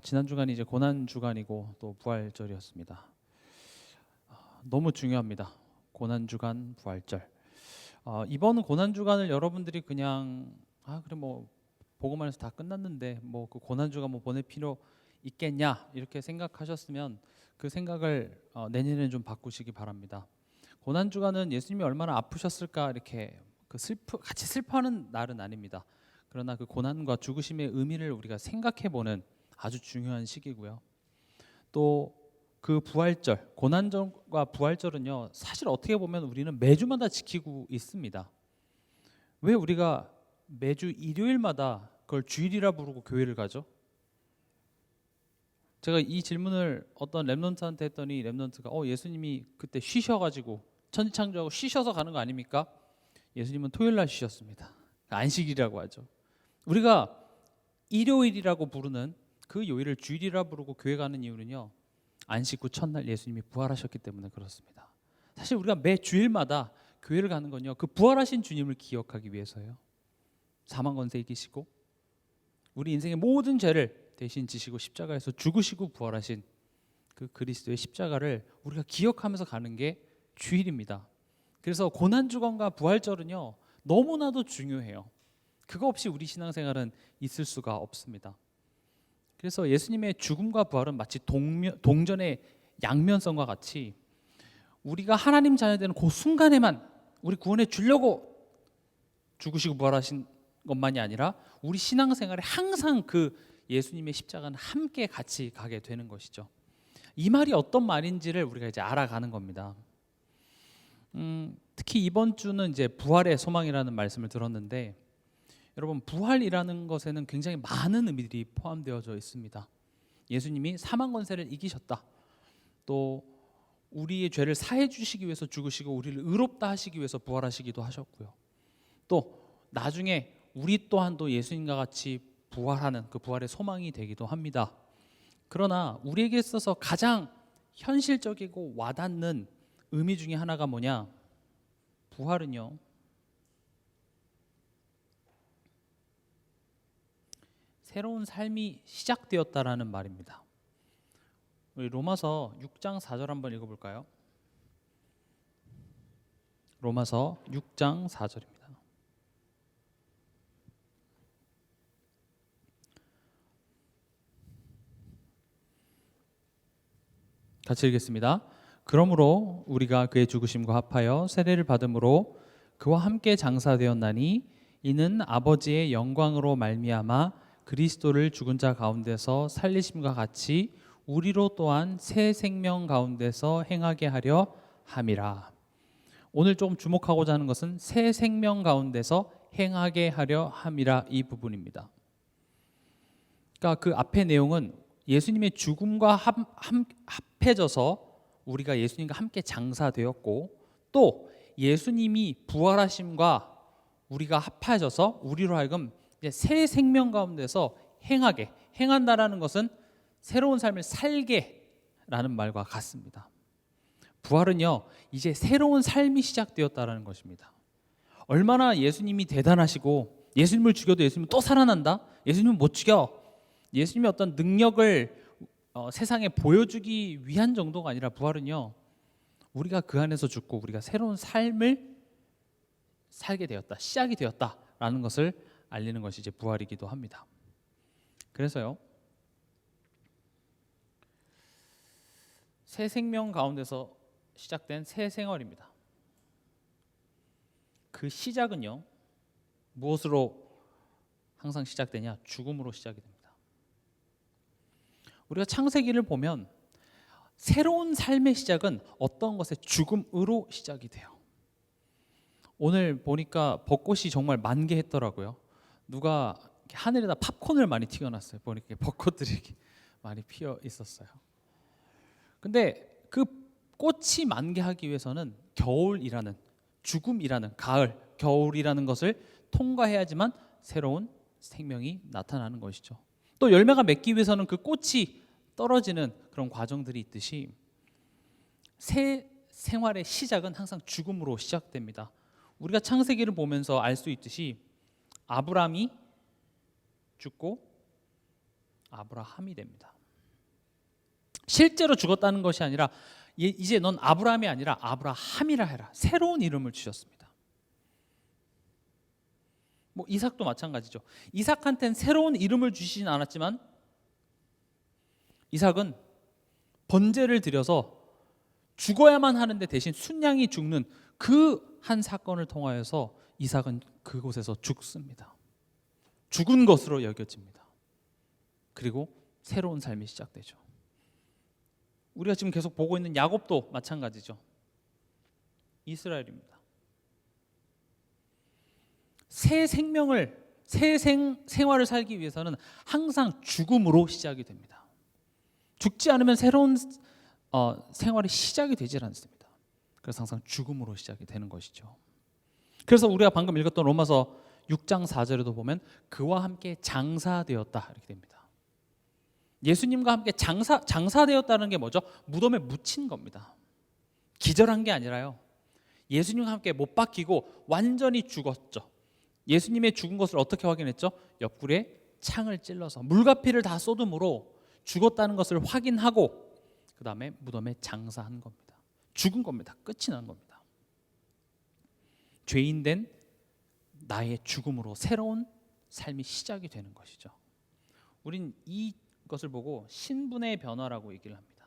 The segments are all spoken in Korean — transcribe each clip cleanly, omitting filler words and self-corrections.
지난 주간이 이제 고난 주간이고 또 부활절이었습니다. 너무 중요합니다. 고난 주간, 부활절. 이번 고난 주간을 여러분들이 그냥 그래 뭐 보고만 해서 다 끝났는데 뭐 그 고난 주간 뭐 보낼 필요 있겠냐 이렇게 생각하셨으면 그 생각을 내년에 좀 바꾸시기 바랍니다. 고난 주간은 예수님이 얼마나 아프셨을까 이렇게 같이 슬퍼하는 날은 아닙니다. 그러나 그 고난과 죽으심의 의미를 우리가 생각해보는 아주 중요한 시기고요. 또 그 부활절, 고난절과 부활절은요, 사실 어떻게 보면 우리는 매주마다 지키고 있습니다. 왜 우리가 매주 일요일마다 그걸 주일이라 부르고 교회를 가죠? 제가 이 질문을 어떤 랩런트한테 했더니 랩런트가 예수님이 그때 쉬셔가지고 천지창조하고 쉬셔서 가는 거 아닙니까? 예수님은 토요일날 쉬셨습니다. 안식이라고 하죠. 우리가 일요일이라고 부르는 그 요일을 주일이라 부르고 교회 가는 이유는요, 안식 후 첫날 예수님이 부활하셨기 때문에 그렇습니다. 사실 우리가 매 주일마다 교회를 가는 건요, 그 부활하신 주님을 기억하기 위해서요. 사망 권세 이기시고 우리 인생의 모든 죄를 대신 지시고 십자가에서 죽으시고 부활하신 그 그리스도의 십자가를 우리가 기억하면서 가는 게 주일입니다. 그래서 고난주간과 부활절은요, 너무나도 중요해요. 그거 없이 우리 신앙생활은 있을 수가 없습니다. 그래서 예수님의 죽음과 부활은 마치 동전의 양면성과 같이 우리가 하나님 자녀되는 그 순간에만 우리 구원해 주려고 죽으시고 부활하신 것만이 아니라 우리 신앙생활에 항상 그 예수님의 십자가는 함께 같이 가게 되는 것이죠. 이 말이 어떤 말인지를 우리가 이제 알아가는 겁니다. 특히 이번 주는 이제 부활의 소망이라는 말씀을 들었는데, 여러분, 부활이라는 것에는 굉장히 많은 의미들이 포함되어져 있습니다. 예수님이 사망 권세를 이기셨다. 또 우리의 죄를 사해 주시기 위해서 죽으시고 우리를 의롭다 하시기 위해서 부활하시기도 하셨고요. 또 나중에 우리 또한도 예수님과 같이 부활하는 그 부활의 소망이 되기도 합니다. 그러나 우리에게 있어서 가장 현실적이고 와닿는 의미 중에 하나가 뭐냐? 부활은요, 새로운 삶이 시작되었다라는 말입니다. 우리 로마서 6장 4절 한번 읽어볼까요? 로마서 6장 4절입니다. 같이 읽겠습니다. 그러므로 우리가 그의 죽으심과 합하여 세례를 받음으로 그와 함께 장사되었나니 이는 아버지의 영광으로 말미암아 그리스도를 죽은 자 가운데서 살리심과 같이 우리로 또한 새 생명 가운데서 행하게 하려 함이라. 오늘 조금 주목하고자 하는 것은 새 생명 가운데서 행하게 하려 함이라, 이 부분입니다. 그러니까 그 앞의 내용은 예수님의 죽음과 합해져서 우리가 예수님과 함께 장사되었고, 또 예수님이 부활하심과 우리가 합해져서 우리로 하여금 이제 새 생명 가운데서 행한다라는 것은 새로운 삶을 살게라는 말과 같습니다. 부활은요, 이제 새로운 삶이 시작되었다라는 것입니다. 얼마나 예수님이 대단하시고, 예수님을 죽여도 예수님은 또 살아난다? 예수님은 못 죽여. 예수님의 어떤 능력을 세상에 보여주기 위한 정도가 아니라, 부활은요, 우리가 그 안에서 죽고 우리가 새로운 삶을 살게 되었다, 시작이 되었다라는 것을 알리는 것이 이제 부활이기도 합니다. 그래서요, 새 생명 가운데서 시작된 새 생활입니다. 그 시작은요, 무엇으로 항상 시작되냐? 죽음으로 시작이 됩니다. 우리가 창세기를 보면 새로운 삶의 시작은 어떤 것의 죽음으로 시작이 돼요. 오늘 보니까 벚꽃이 정말 만개했더라고요. 누가 하늘에다 팝콘을 많이 튀겨놨어요. 보니까 벚꽃들이 많이 피어 있었어요. 근데 그 꽃이 만개하기 위해서는 겨울이라는, 죽음이라는, 가을, 겨울이라는 것을 통과해야지만 새로운 생명이 나타나는 것이죠. 또 열매가 맺기 위해서는 그 꽃이 떨어지는 그런 과정들이 있듯이 새 생활의 시작은 항상 죽음으로 시작됩니다. 우리가 창세기를 보면서 알 수 있듯이 아브라함이 죽고 아브라함이 됩니다. 실제로 죽었다는 것이 아니라 이제 넌 아브라함이 아니라 아브라함이라 해라. 새로운 이름을 주셨습니다. 뭐 이삭도 마찬가지죠. 이삭한테는 새로운 이름을 주시진 않았지만 이삭은 번제를 드려서 죽어야만 하는데 대신 순양이 죽는 그 한 사건을 통하여서 이삭은 그곳에서 죽습니다. 죽은 것으로 여겨집니다. 그리고 새로운 삶이 시작되죠. 우리가 지금 계속 보고 있는 야곱도 마찬가지죠. 이스라엘입니다. 새 생활을 살기 위해서는 항상 죽음으로 시작이 됩니다. 죽지 않으면 새로운 생활이 시작이 되질 않습니다. 그래서 항상 죽음으로 시작이 되는 것이죠. 그래서 우리가 방금 읽었던 로마서 6장 4절에도 보면 그와 함께 장사되었다 이렇게 됩니다. 예수님과 함께 장사되었다는 게 뭐죠? 무덤에 묻힌 겁니다. 기절한 게 아니라요. 예수님과 함께 못 박히고 완전히 죽었죠. 예수님의 죽은 것을 어떻게 확인했죠? 옆구리에 창을 찔러서 물과 피를 다 쏟음으로 죽었다는 것을 확인하고 그 다음에 무덤에 장사한 겁니다. 죽은 겁니다. 끝이 난 겁니다. 죄인된 나의 죽음으로 새로운 삶이 시작이 되는 것이죠. 우린 이것을 보고 신분의 변화라고 얘기를 합니다.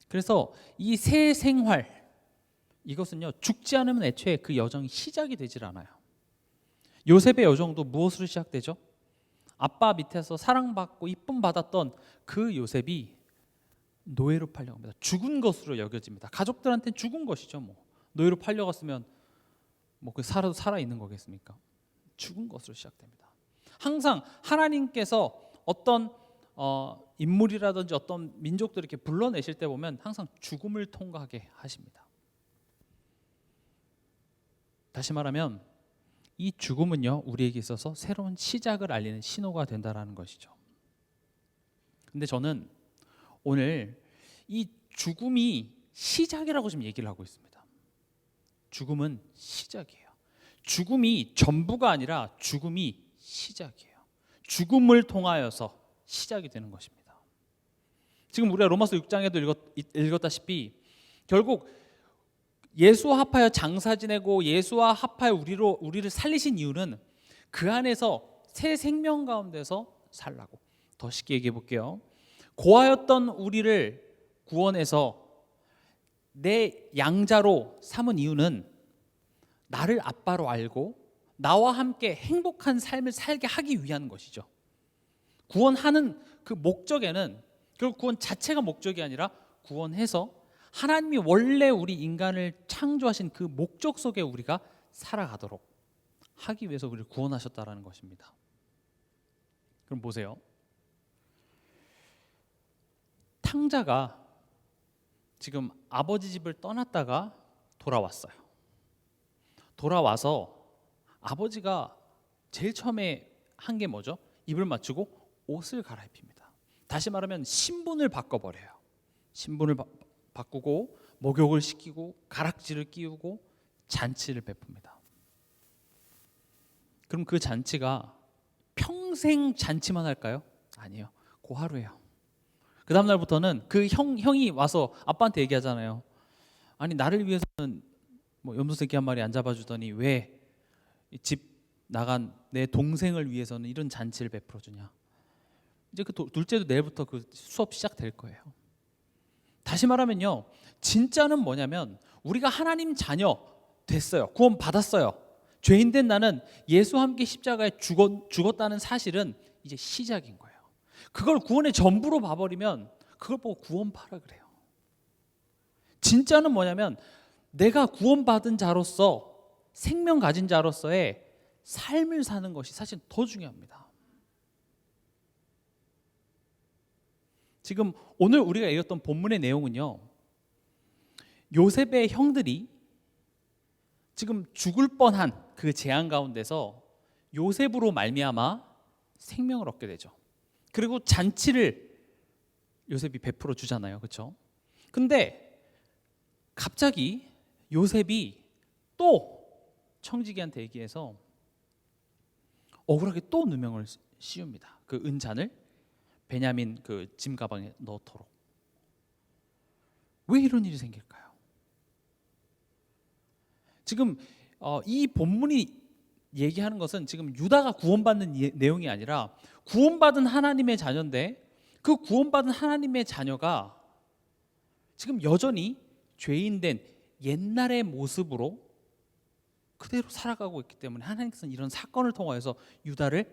그래서 이 새 생활, 이것은요 죽지 않으면 애초에 그 여정이 시작이 되질 않아요. 요셉의 여정도 무엇으로 시작되죠? 아빠 밑에서 사랑받고 이쁨 받았던 그 요셉이 노예로 팔려갑니다. 죽은 것으로 여겨집니다. 가족들한테는 죽은 것이죠. 뭐 노예로 팔려갔으면 뭐 그 살아 있는 거겠습니까? 죽은 것으로 시작됩니다. 항상 하나님께서 어떤 인물이라든지 어떤 민족들을 이렇게 불러내실 때 보면 항상 죽음을 통과하게 하십니다. 다시 말하면 이 죽음은요 우리에게 있어서 새로운 시작을 알리는 신호가 된다라는 것이죠. 근데 저는 오늘 이 죽음이 시작이라고 지금 얘기를 하고 있습니다. 죽음은 시작이에요. 죽음이 전부가 아니라 죽음이 시작이에요. 죽음을 통하여서 시작이 되는 것입니다. 지금 우리가 로마서 6장에도 읽었다시피 결국 예수와 합하여 장사 지내고 예수와 합하여 우리를 살리신 이유는 그 안에서 새 생명 가운데서 살라고. 더 쉽게 얘기해 볼게요. 고아였던 우리를 구원해서 내 양자로 삼은 이유는 나를 아빠로 알고 나와 함께 행복한 삶을 살게 하기 위한 것이죠. 구원하는 그 목적에는 결국 구원 자체가 목적이 아니라 구원해서 하나님이 원래 우리 인간을 창조하신 그 목적 속에 우리가 살아가도록 하기 위해서 우리를 구원하셨다라는 것입니다. 그럼 보세요. 탕자가 지금 아버지 집을 떠났다가 돌아왔어요. 돌아와서 아버지가 제일 처음에 한 게 뭐죠? 입을 맞추고 옷을 갈아입힙니다. 다시 말하면 신분을 바꿔버려요. 신분을 바꾸고 목욕을 시키고 가락지를 끼우고 잔치를 베풉니다. 그럼 그 잔치가 평생 잔치만 할까요? 아니에요. 그 하루예요. 그 다음 날부터는 그 형이 와서 아빠한테 얘기하잖아요. 아니 나를 위해서는 뭐 염소새끼 한 마리 안 잡아주더니 왜 집 나간 내 동생을 위해서는 이런 잔치를 베풀어 주냐. 이제 그 둘째도 내일부터 그 수업 시작될 거예요. 다시 말하면요, 진짜는 뭐냐면 우리가 하나님 자녀 됐어요. 구원 받았어요. 죄인된 나는 예수와 함께 십자가에 죽었다는 사실은 이제 시작인 거예요. 그걸 구원의 전부로 봐버리면 그걸 보고 구원파라 그래요. 진짜는 뭐냐면 내가 구원받은 자로서 생명 가진 자로서의 삶을 사는 것이 사실 더 중요합니다. 지금 오늘 우리가 읽었던 본문의 내용은요, 요셉의 형들이 지금 죽을 뻔한 그 재앙 가운데서 요셉으로 말미암아 생명을 얻게 되죠. 그리고 잔치를 요셉이 베풀어 주잖아요, 그렇죠? 근데 갑자기 요셉이 또 청지기한테 얘기해서 억울하게 또 누명을 씌웁니다. 그 은잔을 베냐민 그 짐 가방에 넣도록. 왜 이런 일이 생길까요? 지금 이 본문이 얘기하는 것은 지금 유다가 구원받는 내용이 아니라 구원받은 하나님의 자녀인데 그 구원받은 하나님의 자녀가 지금 여전히 죄인된 옛날의 모습으로 그대로 살아가고 있기 때문에 하나님께서는 이런 사건을 통하여서 유다를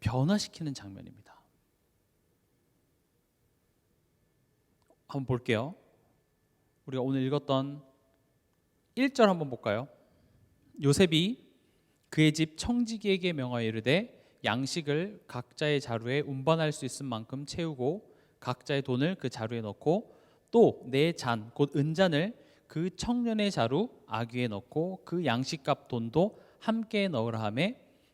변화시키는 장면입니다. 한번 볼게요. 우리가 오늘 읽었던 1절 한번 볼까요? 요셉이 그의 집 청지기에게 명하여 이르되 양식을 각자의 자루에 운반할 수 있을 만큼 채우고 각자의 돈을 그 자루에 넣고 또 내 잔 곧 은잔을 그 청년의 자루 아귀에 넣고 그 양식값 돈도 함께 넣으라 하며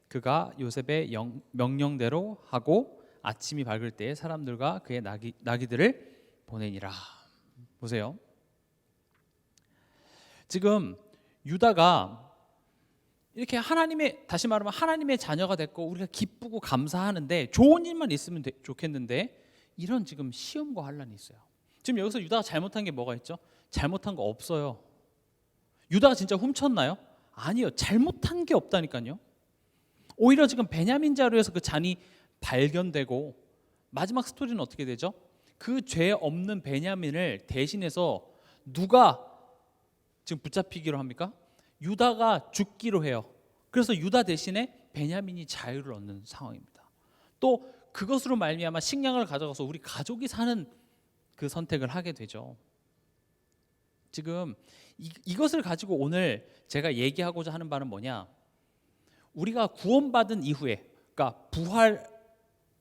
그가 요셉의 명령대로 하고 아침이 밝을 때에 사람들과 그의 나귀들을 보내니라. 보세요. 지금 유다가 이렇게 하나님의, 다시 말하면 하나님의 자녀가 됐고 우리가 기쁘고 감사하는데 좋은 일만 있으면 좋겠는데 이런 지금 시험과 환란이 있어요. 지금 여기서 유다가 잘못한 게 뭐가 있죠? 잘못한 거 없어요. 유다가 진짜 훔쳤나요? 아니요. 잘못한 게 없다니까요. 오히려 지금 베냐민 자루에서 그 잔이 발견되고 마지막 스토리는 어떻게 되죠? 그 죄 없는 베냐민을 대신해서 누가 지금 붙잡히기로 합니까? 유다가 죽기로 해요. 그래서 유다 대신에 베냐민이 자유를 얻는 상황입니다. 또 그것으로 말미암아 식량을 가져가서 우리 가족이 사는 그 선택을 하게 되죠. 지금 이것을 가지고 오늘 제가 얘기하고자 하는 바는 뭐냐? 우리가 구원받은 이후에, 그러니까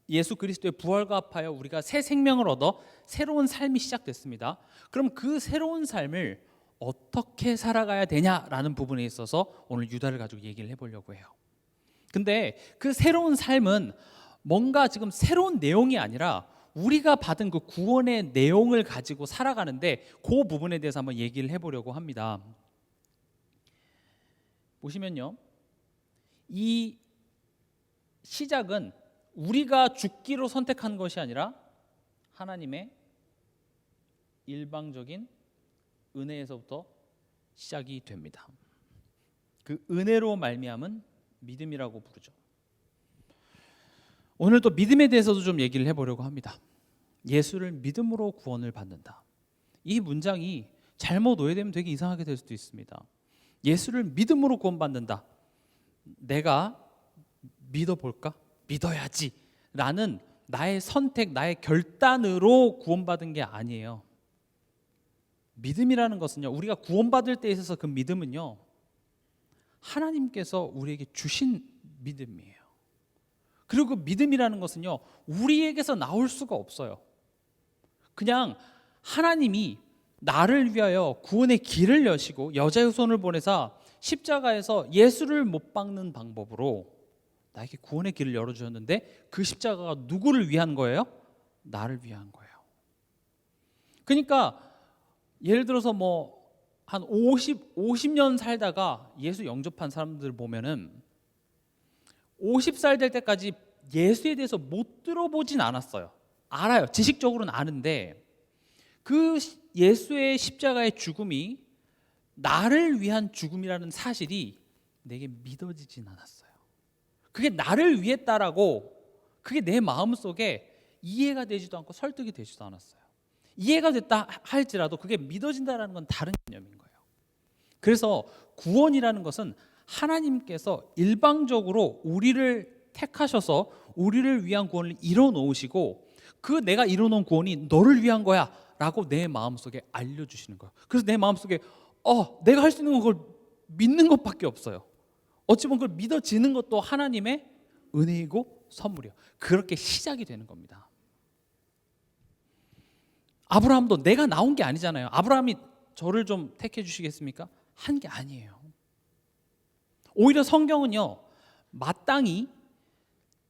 예수 그리스도의 부활과 합하여 우리가 새 생명을 얻어 새로운 삶이 시작됐습니다. 그럼 그 새로운 삶을 어떻게 살아가야 되냐라는 부분에 있어서 오늘 유다를 가지고 얘기를 해보려고 해요. 근데 그 새로운 삶은 뭔가 지금 새로운 내용이 아니라 우리가 받은 그 구원의 내용을 가지고 살아가는데 그 부분에 대해서 한번 얘기를 해보려고 합니다. 보시면요, 이 시작은 우리가 죽기로 선택한 것이 아니라 하나님의 일방적인 은혜에서부터 시작이 됩니다. 그 은혜로 말미암은 믿음이라고 부르죠. 오늘 또 믿음에 대해서도 좀 얘기를 해보려고 합니다. 예수를 믿음으로 구원을 받는다. 이 문장이 잘못 오해되면 되게 이상하게 될 수도 있습니다. 예수를 믿음으로 구원받는다. 내가 믿어볼까? 믿어야지 라는 나의 선택, 나의 결단으로 구원받은 게 아니에요. 믿음이라는 것은요, 우리가 구원받을 때 있어서 그 믿음은요, 하나님께서 우리에게 주신 믿음이에요. 그리고 그 믿음이라는 것은요, 우리에게서 나올 수가 없어요. 그냥 하나님이 나를 위하여 구원의 길을 여시고 여자의 손을 보내사 십자가에서 예수를 못 박는 방법으로 나에게 구원의 길을 열어주셨는데 그 십자가가 누구를 위한 거예요? 나를 위한 거예요. 그러니까 예를 들어서 뭐 한 50년 살다가 예수 영접한 사람들 보면은 50살 될 때까지 예수에 대해서 못 들어보진 않았어요. 알아요. 지식적으로는 아는데 그 예수의 십자가의 죽음이 나를 위한 죽음이라는 사실이 내게 믿어지진 않았어요. 그게 나를 위했다라고 그게 내 마음속에 이해가 되지도 않고 설득이 되지도 않았어요. 이해가 됐다 할지라도 그게 믿어진다라는 건 다른 개념인 거예요. 그래서 구원이라는 것은 하나님께서 일방적으로 우리를 택하셔서 우리를 위한 구원을 이뤄놓으시고 그 내가 이뤄놓은 구원이 너를 위한 거야 라고 내 마음속에 알려주시는 거예요. 그래서 내 마음속에 내가 할 수 있는 건 그걸 믿는 것밖에 없어요. 어찌 보면 그걸 믿어지는 것도 하나님의 은혜이고 선물이에요. 그렇게 시작이 되는 겁니다. 아브라함도 내가 나온 게 아니잖아요. 아브라함이 저를 좀 택해 주시겠습니까? 한 게 아니에요. 오히려 성경은요, 마땅히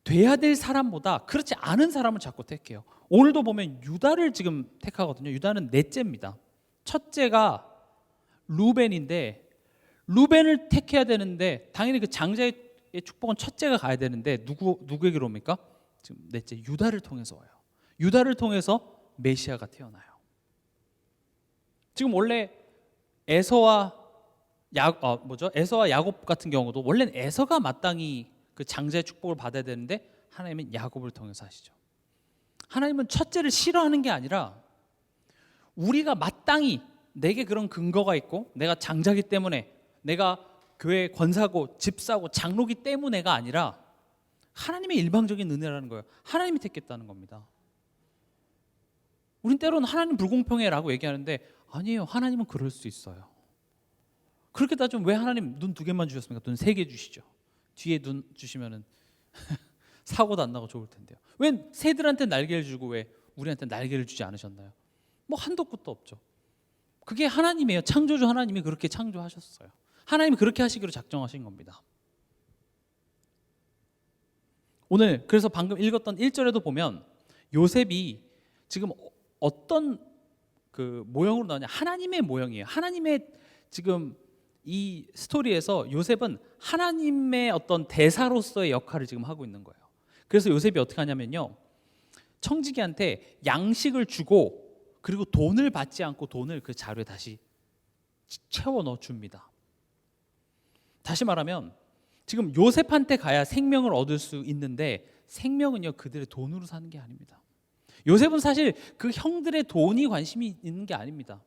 돼야 될 사람보다 그렇지 않은 사람을 자꾸 택해요. 오늘도 보면 유다를 지금 택하거든요. 유다는 넷째입니다. 첫째가 루벤인데 루벤을 택해야 되는데 당연히 그 장자의 축복은 첫째가 가야 되는데 누구에게로 옵니까? 지금 넷째 유다를 통해서 와요. 유다를 통해서 메시아가 태어나요. 지금 원래 에서와 야곱 같은 경우도 원래는 에서가 마땅히 그 장자의 축복을 받아야 되는데 하나님은 야곱을 통해서 하시죠. 하나님은 첫째를 싫어하는 게 아니라 우리가 마땅히 내게 그런 근거가 있고 내가 장자기 때문에 내가 교회 권사고 집사고 장로기 때문에가 아니라 하나님의 일방적인 은혜라는 거예요. 하나님이 택했다는 겁니다. 우린 때로는 하나님 불공평해라고 얘기하는데 아니에요. 하나님은 그럴 수 있어요. 그렇게 따지면 왜 하나님 눈 2개만 주셨습니까? 눈 3개 주시죠. 뒤에 눈 주시면은 사고도 안 나고 좋을 텐데요. 왜 새들한테 날개를 주고 왜 우리한테 날개를 주지 않으셨나요? 뭐 한도 끝도 없죠. 그게 하나님이에요. 창조주 하나님이 그렇게 창조하셨어요. 하나님이 그렇게 하시기로 작정하신 겁니다. 오늘 그래서 방금 읽었던 1절에도 보면 요셉이 지금 어떤 그 모형으로 나오냐? 하나님의 모형이에요. 하나님의 지금 이 스토리에서 요셉은 하나님의 어떤 대사로서의 역할을 지금 하고 있는 거예요. 그래서 요셉이 어떻게 하냐면요, 청지기한테 양식을 주고 그리고 돈을 받지 않고 돈을 그 자루에 다시 채워 넣어 줍니다. 다시 말하면 지금 요셉한테 가야 생명을 얻을 수 있는데 생명은요 그들의 돈으로 사는 게 아닙니다. 요셉은 사실 그 형들의 돈이 관심이 있는 게 아닙니다.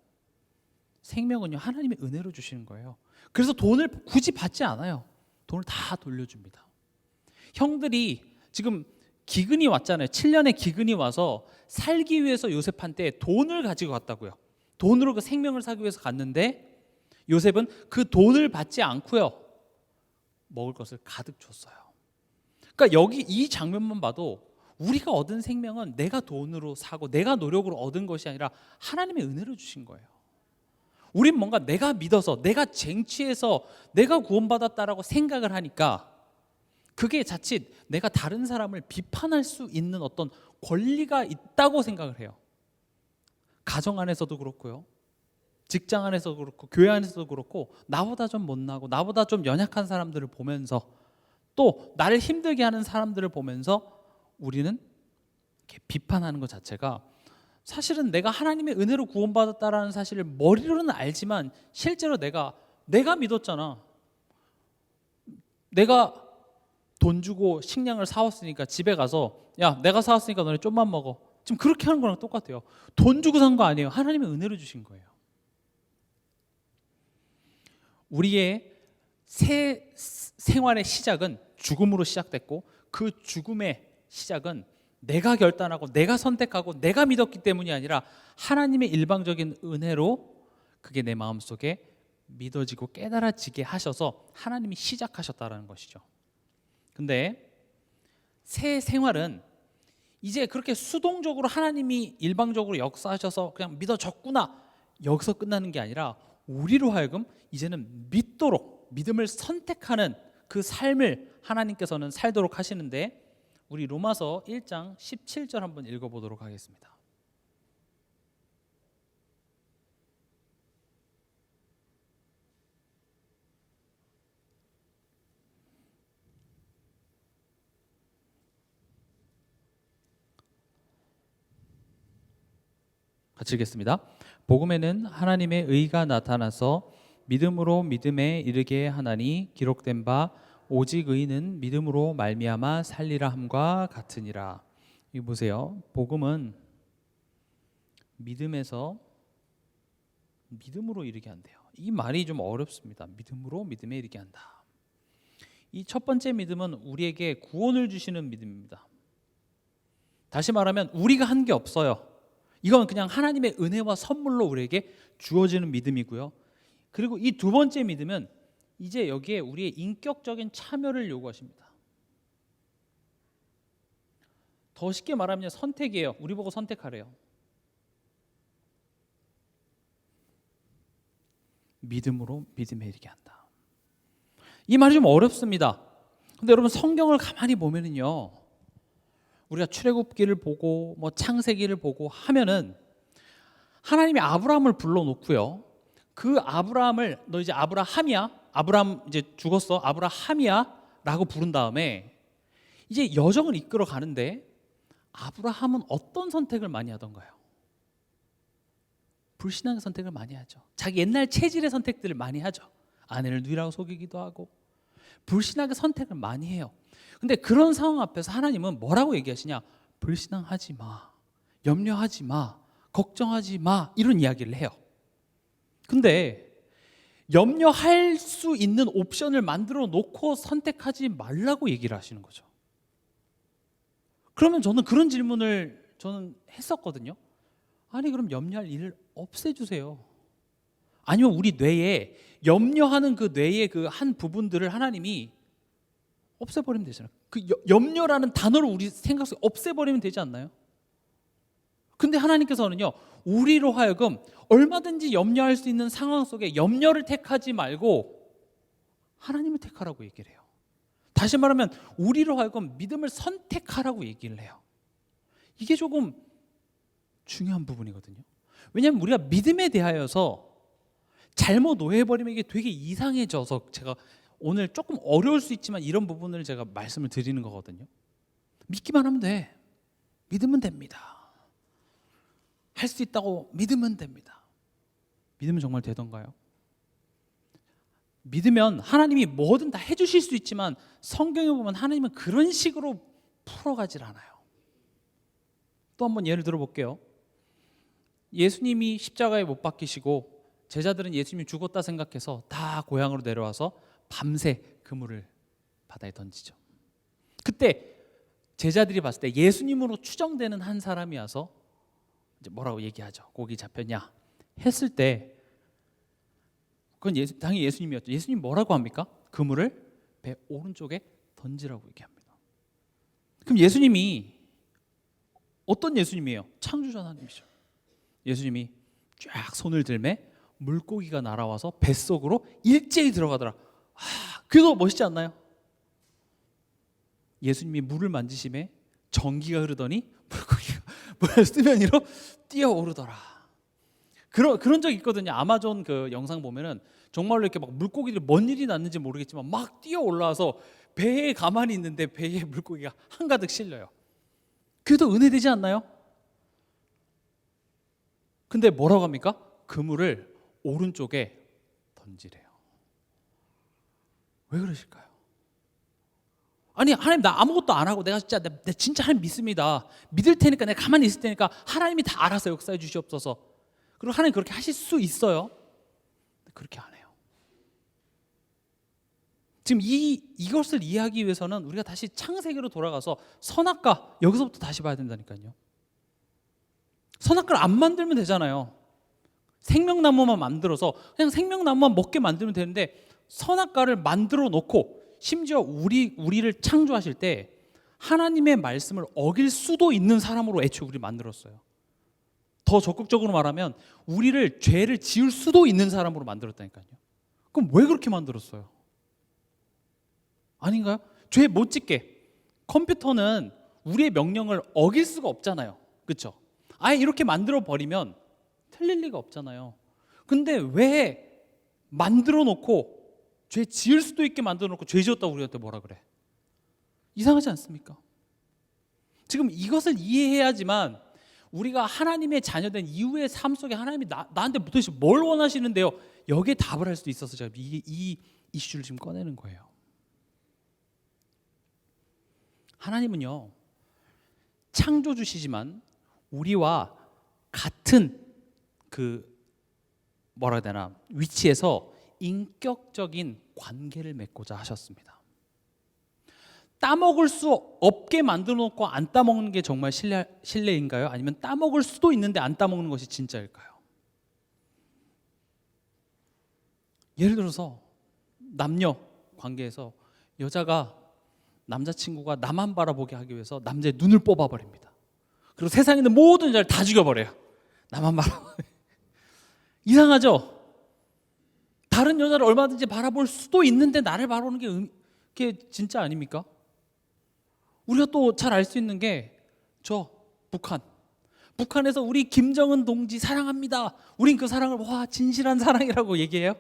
생명은요 하나님의 은혜로 주시는 거예요. 그래서 돈을 굳이 받지 않아요. 돈을 다 돌려줍니다. 형들이 지금 기근이 왔잖아요. 7년의 기근이 와서 살기 위해서 요셉한테 돈을 가지고 갔다고요. 돈으로 그 생명을 사기 위해서 갔는데 요셉은 그 돈을 받지 않고요 먹을 것을 가득 줬어요. 그러니까 여기 이 장면만 봐도 우리가 얻은 생명은 내가 돈으로 사고 내가 노력으로 얻은 것이 아니라 하나님의 은혜로 주신 거예요. 우린 뭔가 내가 믿어서 내가 쟁취해서 내가 구원받았다라고 생각을 하니까 그게 자칫 내가 다른 사람을 비판할 수 있는 어떤 권리가 있다고 생각을 해요. 가정 안에서도 그렇고요, 직장 안에서도 그렇고 교회 안에서도 그렇고 나보다 좀 못나고 나보다 좀 연약한 사람들을 보면서 또 나를 힘들게 하는 사람들을 보면서 우리는 이렇게 비판하는 것 자체가 사실은 내가 하나님의 은혜로 구원받았다라는 사실을 머리로는 알지만 실제로 내가 믿었잖아. 내가 돈 주고 식량을 사왔으니까 집에 가서 야 내가 사왔으니까 너네 좀만 먹어. 지금 그렇게 하는 거랑 똑같아요. 돈 주고 산 거 아니에요. 하나님의 은혜로 주신 거예요. 우리의 새 생활의 시작은 죽음으로 시작됐고 그 죽음의 시작은 내가 결단하고 내가 선택하고 내가 믿었기 때문이 아니라 하나님의 일방적인 은혜로 그게 내 마음속에 믿어지고 깨달아지게 하셔서 하나님이 시작하셨다는 것이죠. 근데 새 생활은 이제 그렇게 수동적으로 하나님이 일방적으로 역사하셔서 그냥 믿어졌구나 여기서 끝나는 게 아니라 우리로 하여금 이제는 믿음을 선택하는 그 삶을 하나님께서는 살도록 하시는데 우리 로마서 1장 17절 한번 읽어보도록 하겠습니다. 같이 읽겠습니다. 복음에는 하나님의 의가 나타나서 믿음으로 믿음에 이르게 하나니 기록된 바 오직 의인은 믿음으로 말미암아 살리라 함과 같으니라. 이 보세요. 복음은 믿음에서 믿음으로 이르게 한대요. 이 말이 좀 어렵습니다. 믿음으로 믿음에 이르게 한다. 이 첫 번째 믿음은 우리에게 구원을 주시는 믿음입니다. 다시 말하면 우리가 한 게 없어요. 이건 그냥 하나님의 은혜와 선물로 우리에게 주어지는 믿음이고요. 그리고 이 두 번째 믿음은 이제 여기에 우리의 인격적인 참여를 요구하십니다. 더 쉽게 말하면 선택이에요. 우리 보고 선택하래요. 믿음으로 믿음에 이르게 한다. 이 말이 좀 어렵습니다. 근데 여러분 성경을 가만히 보면은요, 우리가 출애굽기를 보고 뭐 창세기를 보고 하면은 하나님이 아브라함을 불러놓고요, 그 아브라함을 너 이제 아브라함이야, 아브라함 이제 죽었어, 아브라함이야 라고 부른 다음에 이제 여정을 이끌어 가는데 아브라함은 어떤 선택을 많이 하던가요? 불신앙의 선택을 많이 하죠. 자기 옛날 체질의 선택들을 많이 하죠. 아내를 누이라고 속이기도 하고 불신앙의 선택을 많이 해요. 근데 그런 상황 앞에서 하나님은 뭐라고 얘기하시냐? 불신앙하지 마, 염려하지 마, 걱정하지 마, 이런 이야기를 해요. 근데 염려할 수 있는 옵션을 만들어 놓고 선택하지 말라고 얘기를 하시는 거죠. 그러면 저는 그런 질문을 했었거든요. 아니 그럼 염려할 일을 없애주세요. 아니면 우리 뇌에 염려하는 그 뇌의 그 한 부분들을 하나님이 없애버리면 되잖아요. 그 염려라는 단어를 우리 생각 속에 없애버리면 되지 않나요? 근데 하나님께서는요, 우리로 하여금 얼마든지 염려할 수 있는 상황 속에 염려를 택하지 말고 하나님을 택하라고 얘기를 해요. 다시 말하면 우리로 하여금 믿음을 선택하라고 얘기를 해요. 이게 조금 중요한 부분이거든요. 왜냐하면 우리가 믿음에 대하여서 잘못 오해해버리면 이게 되게 이상해져서 제가 오늘 조금 어려울 수 있지만 이런 부분을 제가 말씀을 드리는 거거든요. 믿기만 하면 돼. 믿으면 됩니다. 할 수 있다고 믿으면 됩니다. 믿으면 정말 되던가요? 믿으면 하나님이 뭐든 다 해주실 수 있지만 성경에 보면 하나님은 그런 식으로 풀어가질 않아요. 또 한번 예를 들어볼게요. 예수님이 십자가에 못 박히시고 제자들은 예수님이 죽었다 생각해서 다 고향으로 내려와서 밤새 그물을 바다에 던지죠. 그때 제자들이 봤을 때 예수님으로 추정되는 한 사람이 와서 이제 뭐라고 얘기하죠. 고기 잡혔냐 했을 때 그건 당연히 예수님이었죠. 예수님 뭐라고 합니까? 그물을 배 오른쪽에 던지라고 얘기합니다. 그럼 예수님이 어떤 예수님이에요? 창조자 하나님이죠. 예수님이 쫙 손을 들매 물고기가 날아와서 뱃속으로 일제히 들어가더라. 그래도 멋있지 않나요? 예수님이 물을 만지심에 전기가 흐르더니 물고기가 수면 위로 뛰어오르더라. 그런 적 있거든요. 아마존 그 영상 보면은 정말로 이렇게 막 물고기들 뭔 일이 났는지 모르겠지만 막 뛰어 올라와서 배에 가만히 있는데 배에 물고기가 한가득 실려요. 그래도 은혜되지 않나요? 근데 뭐라고 합니까? 그물을 오른쪽에 던지래요. 왜 그러실까요? 아니 하나님 나 아무것도 안 하고 내가 진짜 하나님 믿습니다. 믿을 테니까 내가 가만히 있을 테니까 하나님이 다 알아서 역사해 주시옵소서. 그리고 하나님 그렇게 하실 수 있어요. 그렇게 안 해요. 지금 이것을 이해하기 위해서는 우리가 다시 창세기로 돌아가서 선악과 여기서부터 다시 봐야 된다니까요. 선악과를 안 만들면 되잖아요. 생명나무만 만들어서 그냥 생명나무만 먹게 만들면 되는데 선악과를 만들어 놓고 심지어 우리를 창조하실 때 하나님의 말씀을 어길 수도 있는 사람으로 애초에 우리를 만들었어요. 더 적극적으로 말하면 우리를 죄를 지을 수도 있는 사람으로 만들었다니까요. 그럼 왜 그렇게 만들었어요? 아닌가요? 죄 못 짓게. 컴퓨터는 우리의 명령을 어길 수가 없잖아요. 그렇죠? 아예 이렇게 만들어 버리면 틀릴 리가 없잖아요. 근데 왜 만들어 놓고 죄 지을 수도 있게 만들어 놓고 죄 지었다고 우리한테 뭐라 그래? 이상하지 않습니까? 지금 이것을 이해해야지만 우리가 하나님의 자녀된 이후의 삶 속에 하나님이 나한테 도대체 뭘 원하시는데요? 여기에 답을 할 수 있어서 제가 이 이슈를 지금 꺼내는 거예요. 하나님은요, 창조주시지만 우리와 같은 뭐라 해야 되나 위치에서 인격적인 관계를 맺고자 하셨습니다. 따먹을 수 없게 만들어 놓고 안 따먹는 게 정말 신뢰인가요? 아니면 따먹을 수도 있는데 안 따먹는 것이 진짜일까요? 예를 들어서 남녀 관계에서 여자가 남자친구가 나만 바라보게 하기 위해서 남자의 눈을 뽑아버립니다. 그리고 세상에 있는 모든 여자를 다 죽여버려요. 나만 바라보게. 이상하죠? 다른 여자를 얼마든지 바라볼 수도 있는데 나를 바라보는 게 그게 진짜 아닙니까? 우리가 또 잘 알 수 있는 게 북한에서 우리 김정은 동지 사랑합니다. 우린 그 사랑을 진실한 사랑이라고 얘기해요?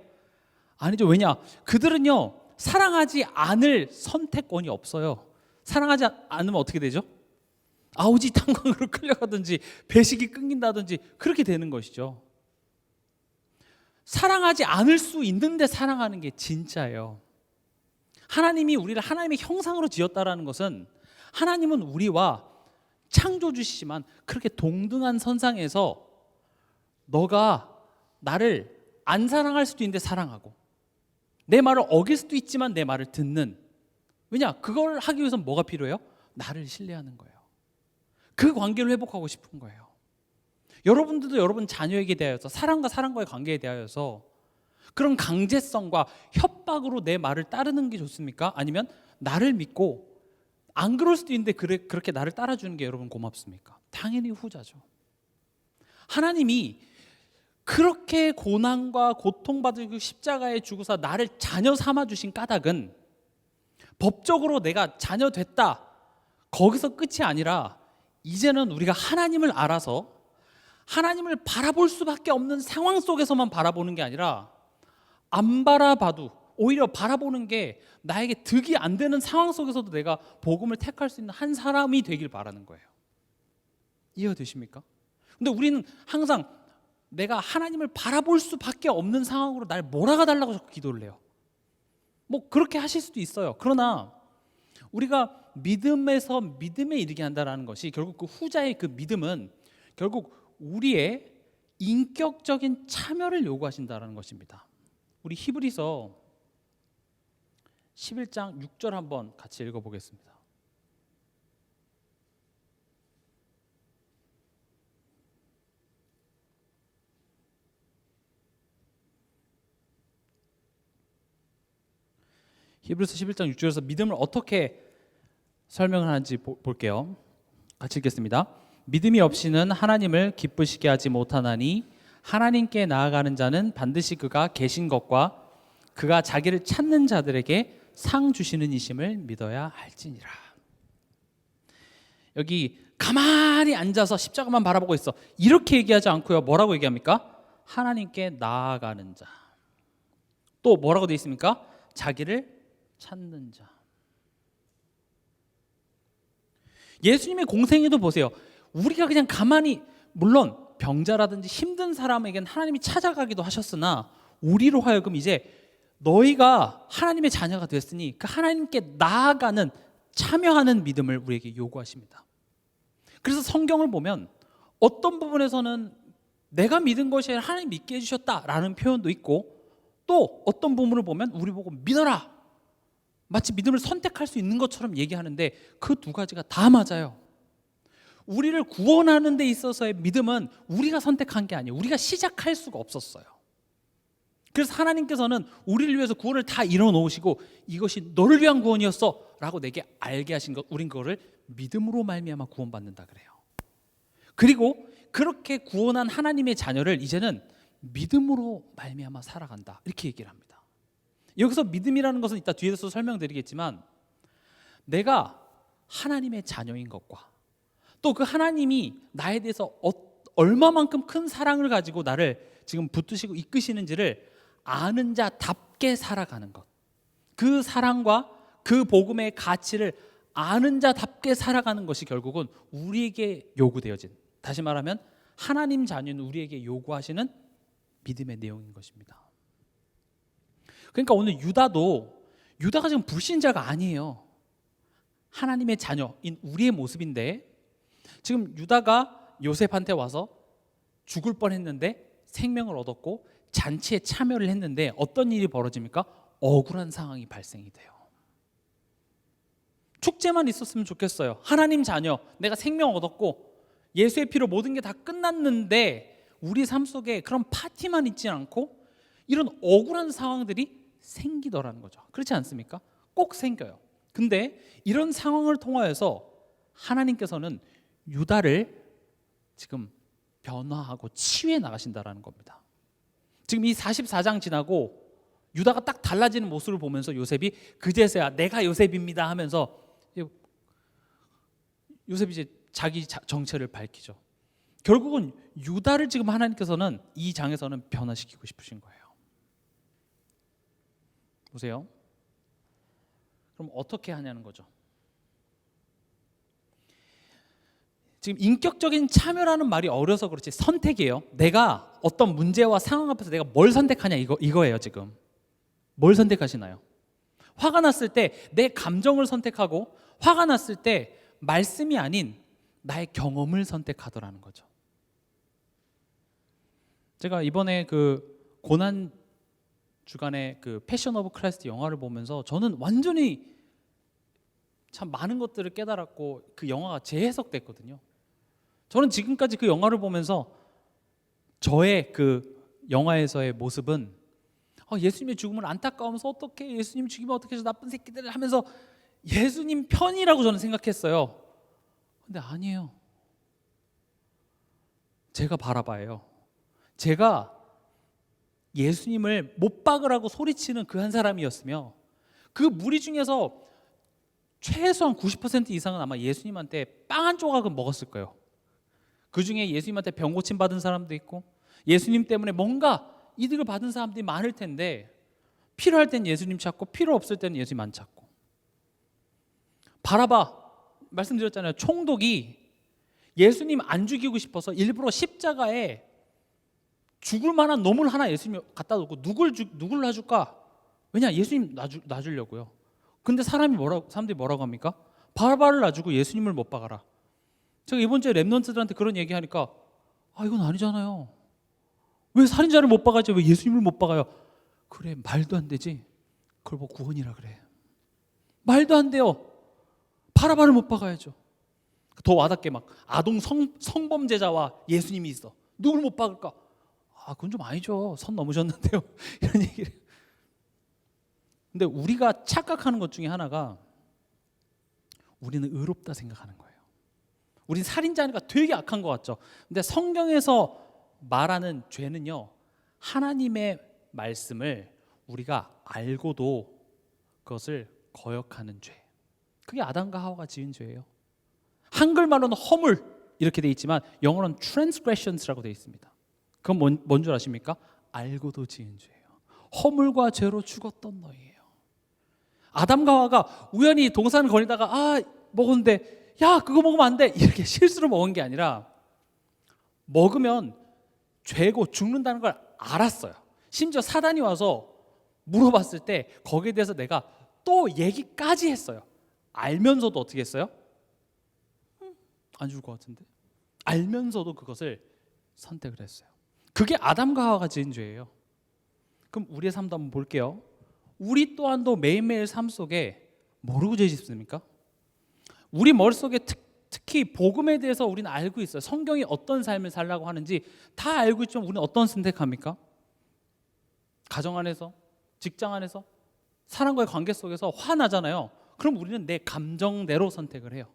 아니죠. 왜냐? 그들은요 사랑하지 않을 선택권이 없어요. 사랑하지 않으면 어떻게 되죠? 아우지 탄광으로 끌려가든지 배식이 끊긴다든지 그렇게 되는 것이죠. 사랑하지 않을 수 있는데 사랑하는 게 진짜예요. 하나님이 우리를 하나님의 형상으로 지었다라는 것은 하나님은 우리와 창조주시지만 그렇게 동등한 선상에서 너가 나를 안 사랑할 수도 있는데 사랑하고 내 말을 어길 수도 있지만 내 말을 듣는, 왜냐? 그걸 하기 위해서는 뭐가 필요해요? 나를 신뢰하는 거예요. 그 관계를 회복하고 싶은 거예요. 여러분들도 여러분 자녀에게 대하여서 사랑과 사랑과의 관계에 대하여서 그런 강제성과 협박으로 내 말을 따르는 게 좋습니까? 아니면 나를 믿고 안 그럴 수도 있는데 그렇게 나를 따라주는 게 여러분 고맙습니까? 당연히 후자죠. 하나님이 그렇게 고난과 고통받으고 십자가에 죽으사 나를 자녀 삼아주신 까닭은 법적으로 내가 자녀 됐다, 거기서 끝이 아니라 이제는 우리가 하나님을 알아서 하나님을 바라볼 수밖에 없는 상황 속에서만 바라보는 게 아니라 안 바라봐도 오히려 바라보는 게 나에게 득이 안 되는 상황 속에서도 내가 복음을 택할 수 있는 한 사람이 되길 바라는 거예요. 이해되십니까? 근데 우리는 항상 내가 하나님을 바라볼 수밖에 없는 상황으로 날 몰아가 달라고 자꾸 기도를 해요. 뭐 그렇게 하실 수도 있어요. 그러나 우리가 믿음에서 믿음에 이르게 한다는 것이 결국 그 후자의 그 믿음은 결국 우리의 인격적인 참여를 요구하신다는 것입니다. 우리 히브리서 11장 6절 한번 같이 읽어보겠습니다. 히브리서 11장 6절에서 믿음을 어떻게 설명을 하는지 볼게요. 같이 읽겠습니다. 믿음이 없이는 하나님을 기쁘시게 하지 못하나니 하나님께 나아가는 자는 반드시 그가 계신 것과 그가 자기를 찾는 자들에게 상 주시는 이심을 믿어야 할지니라. 여기 가만히 앉아서 십자가만 바라보고 있어, 이렇게 얘기하지 않고요. 뭐라고 얘기합니까? 하나님께 나아가는 자. 또 뭐라고 되어 있습니까? 자기를 찾는 자. 예수님의 공생애도 보세요. 우리가 그냥 가만히, 물론 병자라든지 힘든 사람에게는 하나님이 찾아가기도 하셨으나 우리로 하여금 이제 너희가 하나님의 자녀가 됐으니 그 하나님께 나아가는, 참여하는 믿음을 우리에게 요구하십니다. 그래서 성경을 보면 어떤 부분에서는 내가 믿은 것이 아니라 하나님 믿게 해주셨다라는 표현도 있고, 또 어떤 부분을 보면 우리 보고 믿어라, 마치 믿음을 선택할 수 있는 것처럼 얘기하는데 그 두 가지가 다 맞아요. 우리를 구원하는 데 있어서의 믿음은 우리가 선택한 게 아니에요. 우리가 시작할 수가 없었어요. 그래서 하나님께서는 우리를 위해서 구원을 다 이뤄 놓으시고 이것이 너를 위한 구원이었어 라고 내게 알게 하신 것, 우린 그거를 믿음으로 말미암아 구원받는다 그래요. 그리고 그렇게 구원한 하나님의 자녀를 이제는 믿음으로 말미암아 살아간다, 이렇게 얘기를 합니다. 여기서 믿음이라는 것은 이따 뒤에서 설명드리겠지만 내가 하나님의 자녀인 것과 또 그 하나님이 나에 대해서 얼마만큼 큰 사랑을 가지고 나를 지금 붙드시고 이끄시는지를 아는 자답게 살아가는 것, 그 사랑과 그 복음의 가치를 아는 자답게 살아가는 것이 결국은 우리에게 요구되어진, 다시 말하면 하나님 자녀인 우리에게 요구하시는 믿음의 내용인 것입니다. 그러니까 오늘 유다가 지금 불신자가 아니에요. 하나님의 자녀인 우리의 모습인데 지금 유다가 요셉한테 와서 죽을 뻔했는데 생명을 얻었고 잔치에 참여를 했는데 어떤 일이 벌어집니까? 억울한 상황이 발생이 돼요. 축제만 있었으면 좋겠어요. 하나님 자녀, 내가 생명 얻었고 예수의 피로 모든 게 다 끝났는데 우리 삶 속에 그런 파티만 있지 않고 이런 억울한 상황들이 생기더라는 거죠. 그렇지 않습니까? 꼭 생겨요. 근데 이런 상황을 통하여서 하나님께서는 유다를 지금 변화하고 치유해 나가신다라는 겁니다. 지금 이 44장 지나고 유다가 딱 달라지는 모습을 보면서 요셉이 그제서야 내가 요셉입니다 하면서 요셉이 이제 자기 정체를 밝히죠. 결국은 유다를 지금 하나님께서는 이 장에서는 변화시키고 싶으신 거예요. 보세요. 그럼 어떻게 하냐는 거죠. 지금 인격적인 참여라는 말이 어려서 그렇지 선택이에요. 내가 어떤 문제와 상황 앞에서 내가 뭘 선택하냐 이거예요. 지금 뭘 선택하시나요? 화가 났을 때 내 감정을 선택하고 화가 났을 때 말씀이 아닌 나의 경험을 선택하더라는 거죠. 제가 이번에 그 고난 주간에 그 패션 오브 크라이스트 영화를 보면서 저는 완전히 참 많은 것들을 깨달았고 그 영화가 재해석됐거든요. 저는 지금까지 그 영화를 보면서 저의 그 영화에서의 모습은 예수님의 죽음을 안타까우면서 어떻게 예수님 죽이면 어떻게 해서 나쁜 새끼들 하면서 예수님 편이라고 저는 생각했어요. 근데 아니에요. 제가 바라봐요. 제가 예수님을 못 박으라고 소리치는 그 한 사람이었으며 그 무리 중에서 최소한 90% 이상은 아마 예수님한테 빵 한 조각은 먹었을 거예요. 그 중에 예수님한테 병 고침 받은 사람도 있고 예수님 때문에 뭔가 이득을 받은 사람들이 많을 텐데 필요할 땐 예수님 찾고 필요 없을 때는 예수님 안 찾고. 바라바 말씀드렸잖아요. 총독이 예수님 안 죽이고 싶어서 일부러 십자가에 죽을 만한 놈을 하나 예수님 갖다 놓고 누굴 놔줄까? 왜냐 예수님 놔주려고요. 근데 사람들이 뭐라고 합니까? 바라바를 놔주고 예수님을 못 박아라. 제가 이번 주에 랩런트들한테 그런 얘기하니까 이건 아니잖아요. 왜 살인자를 못 박아야지 왜 예수님을 못 박아요? 그래 말도 안 되지. 그걸 뭐 구원이라 그래. 말도 안 돼요. 바라바를 못 박아야죠. 더 와닿게 막 아동 성범죄자와 예수님이 있어. 누굴 못 박을까? 그건 좀 아니죠. 선 넘으셨는데요. 이런 얘기를. 근데 우리가 착각하는 것 중에 하나가 우리는 의롭다 생각하는 거예요. 우린 살인자니까 되게 악한 것 같죠. 근데 성경에서 말하는 죄는요, 하나님의 말씀을 우리가 알고도 그것을 거역하는 죄. 그게 아담과 하와가 지은 죄예요. 한글말로는 허물 이렇게 돼 있지만 영어로는 transgressions라고 돼 있습니다. 그건 뭔 줄 아십니까? 알고도 지은 죄예요. 허물과 죄로 죽었던 너희예요. 아담과 하와가 우연히 동산을 거니다가 먹었는데 야 그거 먹으면 안 돼 이렇게 실수로 먹은 게 아니라 먹으면 죄고 죽는다는 걸 알았어요. 심지어 사단이 와서 물어봤을 때 거기에 대해서 내가 또 얘기까지 했어요. 알면서도 어떻게 했어요? 안 죽을 것 같은데. 알면서도 그것을 선택을 했어요. 그게 아담과 하와가 지은 죄예요. 그럼 우리의 삶도 한번 볼게요. 우리 또한도 매일매일 삶 속에 모르고 죄 짓습니까? 우리 머릿속에 특히 복음에 대해서 우리는 알고 있어요. 성경이 어떤 삶을 살라고 하는지 다 알고 있지만 우리는 어떤 선택합니까? 가정 안에서, 직장 안에서, 사람과의 관계 속에서 화나잖아요. 그럼 우리는 내 감정대로 선택을 해요.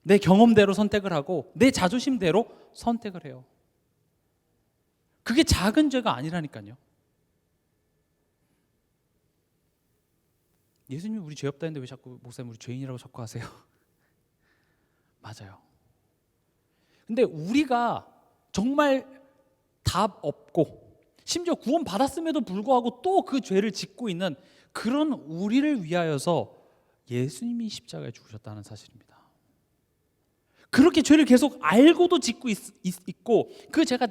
내 경험대로 선택을 하고 내 자존심대로 선택을 해요. 그게 작은 죄가 아니라니까요. 예수님이 우리 죄 없다 했는데 왜 자꾸 목사님 우리 죄인이라고 자꾸 하세요? 맞아요. 근데 우리가 정말 답 없고 심지어 구원 받았음에도 불구하고 또 그 죄를 짓고 있는 그런 우리를 위하여서 예수님이 십자가에 죽으셨다는 사실입니다. 그렇게 죄를 계속 알고도 짓고 있고 그 죄가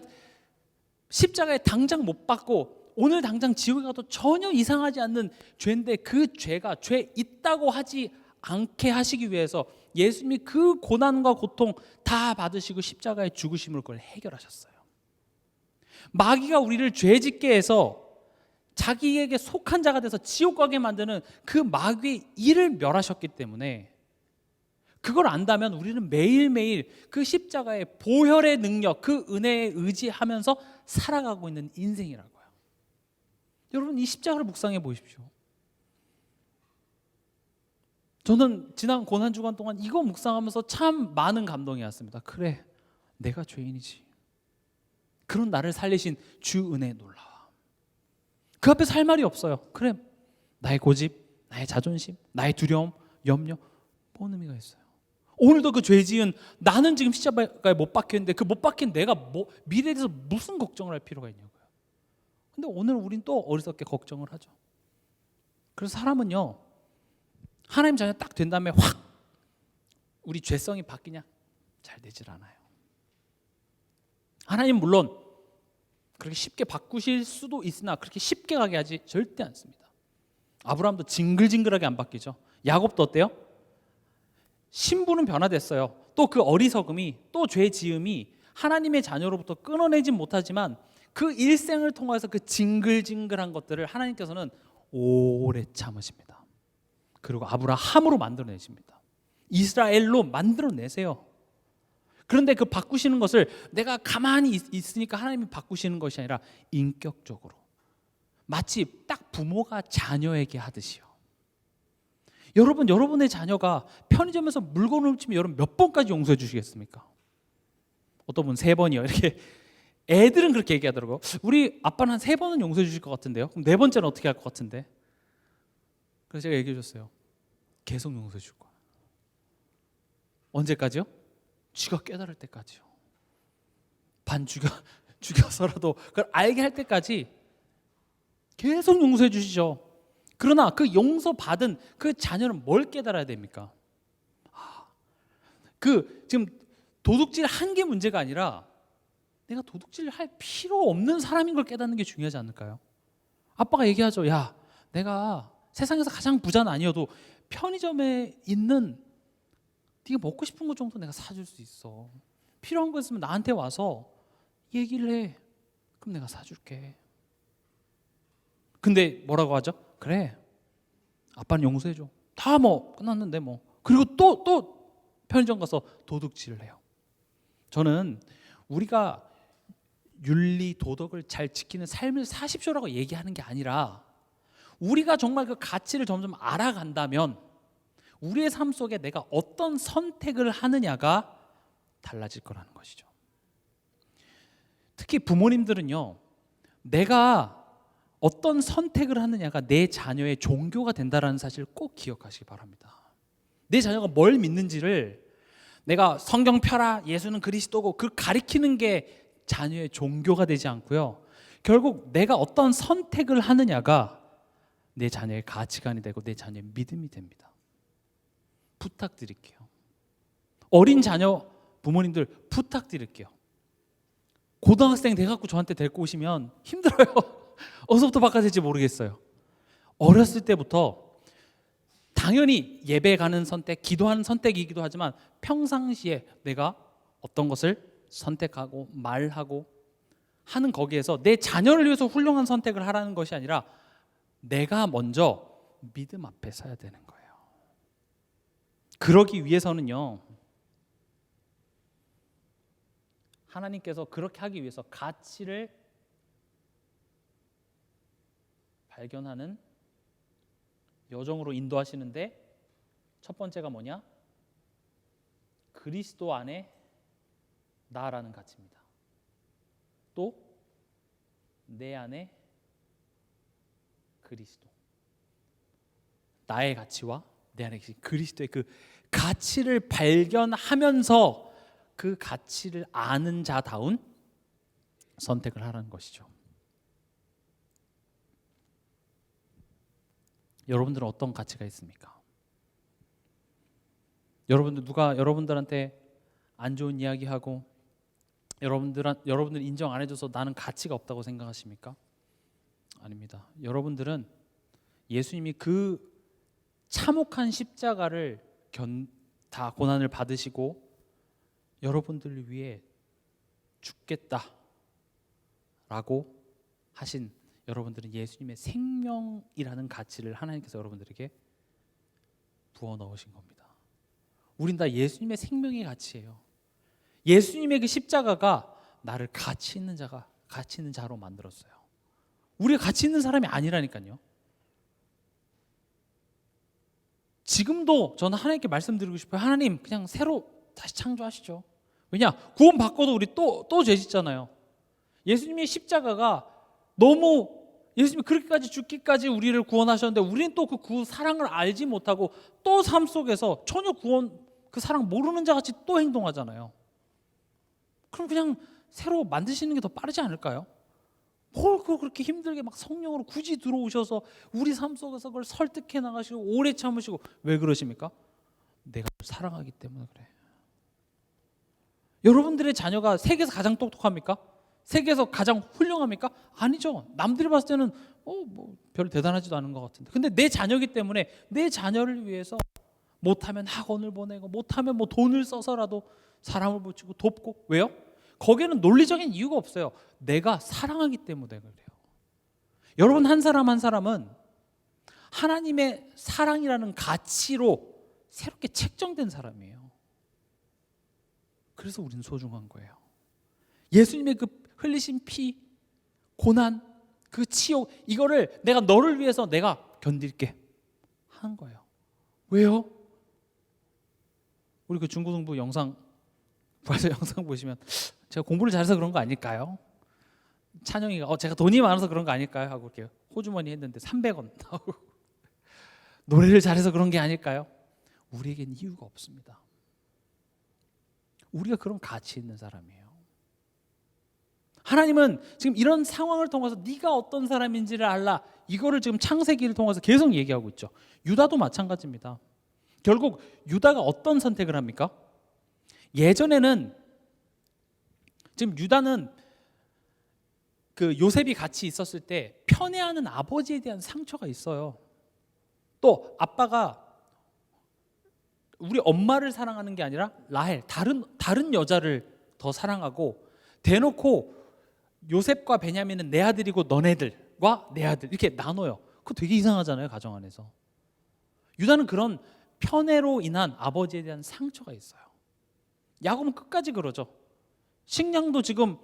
십자가에 당장 못 박고 오늘 당장 지옥에 가도 전혀 이상하지 않는 죄인데 그 죄가 죄 있다고 하지 않게 하시기 위해서 예수님이 그 고난과 고통 다 받으시고 십자가에 죽으심으로 그걸 해결하셨어요. 마귀가 우리를 죄짓게 해서 자기에게 속한 자가 돼서 지옥 가게 만드는 그 마귀의 일을 멸하셨기 때문에 그걸 안다면 우리는 매일매일 그 십자가의 보혈의 능력, 그 은혜에 의지하면서 살아가고 있는 인생이라고요. 여러분 이 십자가를 묵상해 보십시오. 저는 지난 고난주간 동안 이거 묵상하면서 참 많은 감동이 왔습니다. 그래, 내가 죄인이지. 그런 나를 살리신 주 은혜에 놀라워. 그 앞에서 할 말이 없어요. 그래, 나의 고집, 나의 자존심, 나의 두려움, 염려 뭔 의미가 있어요. 오늘도 그 죄 지은 나는 지금 십자가에 못 박혔는데 그 못 박힌 내가 미래에 대해서 무슨 걱정을 할 필요가 있냐고요. 근데 오늘 우린 또 어리석게 걱정을 하죠. 그래서 사람은요, 하나님 자녀 딱 된 다음에 확 우리 죄성이 바뀌냐? 잘 되질 않아요. 하나님 물론 그렇게 쉽게 바꾸실 수도 있으나 그렇게 쉽게 가게 하지 절대 않습니다. 아브라함도 징글징글하게 안 바뀌죠. 야곱도 어때요? 신부는 변화됐어요. 또 그 어리석음이, 또 죄 지음이 하나님의 자녀로부터 끊어내진 못하지만 그 일생을 통해서 그 징글징글한 것들을 하나님께서는 오래 참으십니다. 그리고 아브라함으로 만들어내십니다. 이스라엘로 만들어내세요. 그런데 그 바꾸시는 것을 내가 가만히 있으니까 하나님이 바꾸시는 것이 아니라 인격적으로, 마치 딱 부모가 자녀에게 하듯이요. 여러분, 여러분의 자녀가 편의점에서 물건을 훔치면 여러분 몇 번까지 용서해 주시겠습니까? 어떤 분은 3번이요. 이렇게 애들은 그렇게 얘기하더라고요. 우리 아빠는 한 3번은 용서해 주실 것 같은데요. 그럼 4번째는 어떻게 할 것 같은데? 그래서 제가 얘기해 줬어요. 계속 용서해 줄 거야. 언제까지요? 쥐가 깨달을 때까지요. 반 죽여서라도 그걸 알게 할 때까지 계속 용서해 주시죠. 그러나 그 용서받은 그 자녀는 뭘 깨달아야 됩니까? 지금 도둑질 한 게 문제가 아니라 내가 도둑질을 할 필요 없는 사람인 걸 깨닫는 게 중요하지 않을까요? 아빠가 얘기하죠. 야, 내가 세상에서 가장 부자는 아니어도 편의점에 있는 네가 먹고 싶은 것 정도 내가 사줄 수 있어. 필요한 거 있으면 나한테 와서 얘기를 해. 그럼 내가 사줄게. 근데 뭐라고 하죠? 그래, 아빠는 용서해줘. 다 뭐 끝났는데 뭐. 그리고 또 편의점 가서 도둑질을 해요. 저는 우리가 윤리 도덕을 잘 지키는 삶을 사십시오라고 얘기하는 게 아니라 우리가 정말 그 가치를 점점 알아간다면 우리의 삶 속에 내가 어떤 선택을 하느냐가 달라질 거라는 것이죠. 특히 부모님들은요, 내가 어떤 선택을 하느냐가 내 자녀의 종교가 된다는 사실을 꼭 기억하시기 바랍니다. 내 자녀가 뭘 믿는지를 내가 성경 펴라, 예수는 그리스도고, 그 가리키는 게 자녀의 종교가 되지 않고요, 결국 내가 어떤 선택을 하느냐가 내 자녀의 가치관이 되고 내 자녀의 믿음이 됩니다. 부탁드릴게요. 어린 자녀 부모님들 부탁드릴게요. 고등학생 돼갖고 저한테 데리고 오시면 힘들어요. 어디서부터 바꿔야 될지 모르겠어요. 어렸을 때부터 당연히 예배 가는 선택, 기도하는 선택이기도 하지만 평상시에 내가 어떤 것을 선택하고 말하고 하는 거기에서 내 자녀를 위해서 훌륭한 선택을 하라는 것이 아니라 내가 먼저 믿음 앞에 서야 되는 거예요. 그러기 위해서는요, 하나님께서 그렇게 하기 위해서 가치를 발견하는 여정으로 인도하시는데 첫 번째가 뭐냐? 그리스도 안에 나라는 가치입니다. 또 내 안에 그리스도. 나의 가치와 내 안에 그리스도의 그 가치를 발견하면서 그 가치를 아는 자다운 선택을 하라는 것이죠. 여러분들은 어떤 가치가 있습니까? 누가 여러분들한테 안 좋은 이야기하고 여러분들 인정 안 해줘서 나는 가치가 없다고 생각하십니까? 아닙니다. 여러분들은 예수님이 그 참혹한 십자가를 다 고난을 받으시고 여러분들을 위해 죽겠다라고 하신, 여러분들은 예수님의 생명이라는 가치를 하나님께서 여러분들에게 부어 넣으신 겁니다. 우린 다 예수님의 생명의 가치예요. 예수님의 그 십자가가 나를 가치 있는 자로 만들었어요. 우리가 가치 있는 사람이 아니라니까요. 지금도 저는 하나님께 말씀드리고 싶어요. 하나님, 그냥 새로 다시 창조하시죠. 왜냐? 구원 받고도 우리 또 죄 짓잖아요. 예수님의 십자가가 너무, 예수님이 그렇게까지 죽기까지 우리를 구원하셨는데 우리는 또 그 사랑을 알지 못하고 또 삶 속에서 전혀 그 사랑 모르는 자 같이 또 행동하잖아요. 그럼 그냥 새로 만드시는 게 더 빠르지 않을까요? 뭘 그렇게 힘들게 막 성령으로 굳이 들어오셔서 우리 삶 속에서 그걸 설득해 나가시고 오래 참으시고 왜 그러십니까? 내가 사랑하기 때문에 그래. 여러분들의 자녀가 세계에서 가장 똑똑합니까? 세계에서 가장 훌륭합니까? 아니죠. 남들이 봤을 때는 별 대단하지도 않은 것 같은데. 근데 내 자녀이기 때문에 내 자녀를 위해서 못하면 학원을 보내고 못하면 뭐 돈을 써서라도 사람을 붙이고 돕고. 왜요? 거기에는 논리적인 이유가 없어요. 내가 사랑하기 때문에 그래요. 여러분 한 사람 한 사람은 하나님의 사랑이라는 가치로 새롭게 책정된 사람이에요. 그래서 우리는 소중한 거예요. 예수님의 그 흘리신 피, 고난, 그 치욕, 이거를 내가 너를 위해서 내가 견딜게 한 거예요. 왜요? 우리 그 중고등부 영상 보시면 제가 공부를 잘해서 그런 거 아닐까요? 찬영이가 제가 돈이 많아서 그런 거 아닐까요? 하고 이렇게 호주머니 했는데 300원 나오고 노래를 잘해서 그런 게 아닐까요? 우리에겐 이유가 없습니다. 우리가 그런 가치 있는 사람이에요. 하나님은 지금 이런 상황을 통해서 네가 어떤 사람인지를 알라, 이거를 지금 창세기를 통해서 계속 얘기하고 있죠. 유다도 마찬가지입니다. 결국 유다가 어떤 선택을 합니까? 예전에는 지금 유다는 그 요셉이 같이 있었을 때 편애하는 아버지에 대한 상처가 있어요. 또 아빠가 우리 엄마를 사랑하는 게 아니라 라헬, 다른 여자를 더 사랑하고 대놓고 요셉과 베냐민은 내 아들이고 너네들과 내 아들 이렇게 나눠요. 그거 되게 이상하잖아요, 가정 안에서. 유다는 그런 편애로 인한 아버지에 대한 상처가 있어요. 야곱은 끝까지 그러죠. 식량도 지금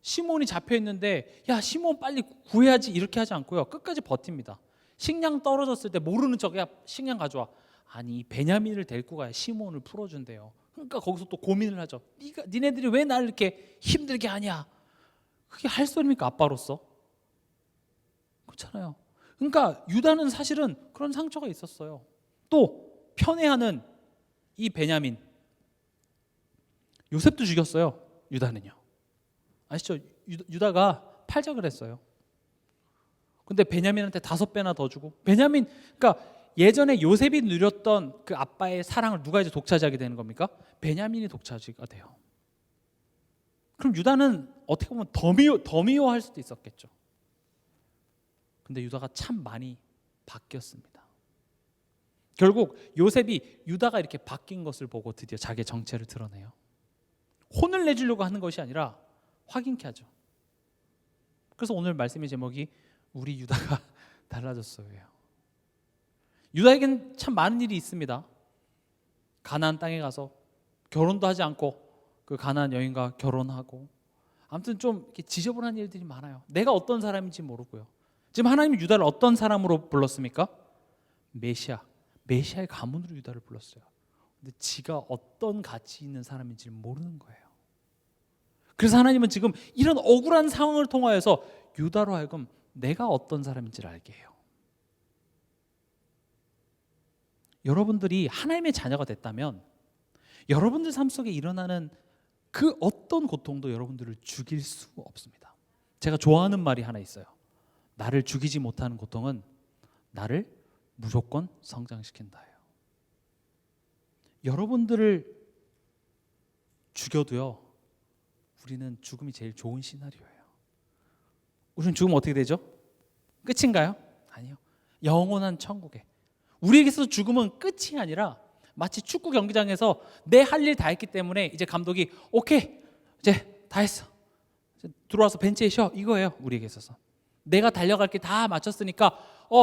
시몬이 잡혀 있는데 야 시몬 빨리 구해야지 이렇게 하지 않고요. 끝까지 버팁니다. 식량 떨어졌을 때 모르는 척 야 식량 가져와. 아니 베냐민을 데리고 가야 시몬을 풀어준대요. 그러니까 거기서 또 고민을 하죠. 니네들이 왜 나를 이렇게 힘들게 하냐. 그게 할 소리입니까 아빠로서? 그렇잖아요. 그러니까 유다는 사실은 그런 상처가 있었어요. 또 편애하는 이 베냐민, 요셉도 죽였어요. 유다는요. 아시죠? 유다가 팔자 그랬어요. 근데 베냐민한테 5배나 더 주고, 베냐민, 그러니까 예전에 요셉이 누렸던 그 아빠의 사랑을 누가 이제 독차지하게 되는 겁니까? 베냐민이 독차지가 돼요. 그럼 유다는 어떻게 보면 더 미워할 수도 있었겠죠. 근데 유다가 참 많이 바뀌었습니다. 결국 요셉이 유다가 이렇게 바뀐 것을 보고 드디어 자기의 정체를 드러내요. 혼을 내주려고 하는 것이 아니라 확인케 하죠. 그래서 오늘 말씀의 제목이 우리 유다가 달라졌어요. 유다에겐 참 많은 일이 있습니다. 가나안 땅에 가서 결혼도 하지 않고 그 가나안 여인과 결혼하고, 아무튼 좀 이렇게 지저분한 일들이 많아요. 내가 어떤 사람인지 모르고요. 지금 하나님이 유다를 어떤 사람으로 불렀습니까? 메시아의 가문으로 유다를 불렀어요. 근데 지가 어떤 가치 있는 사람인지 모르는 거예요. 그래서 하나님은 지금 이런 억울한 상황을 통하여서 유다로 하여금 내가 어떤 사람인지를 알게 해요. 여러분들이 하나님의 자녀가 됐다면 여러분들 삶 속에 일어나는 그 어떤 고통도 여러분들을 죽일 수 없습니다. 제가 좋아하는 말이 하나 있어요. 나를 죽이지 못하는 고통은 나를 무조건 성장시킨다예요. 여러분들을 죽여도요, 우리는 죽음이 제일 좋은 시나리오예요. 우리는 죽으면 어떻게 되죠? 끝인가요? 아니요. 영원한 천국에. 우리에게서 죽음은 끝이 아니라 마치 축구 경기장에서 내 할 일 다 했기 때문에 이제 감독이 오케이 이제 다 했어, 이제 들어와서 벤치에 쉬어, 이거예요. 우리에게 있어서 내가 달려갈 게 다 마쳤으니까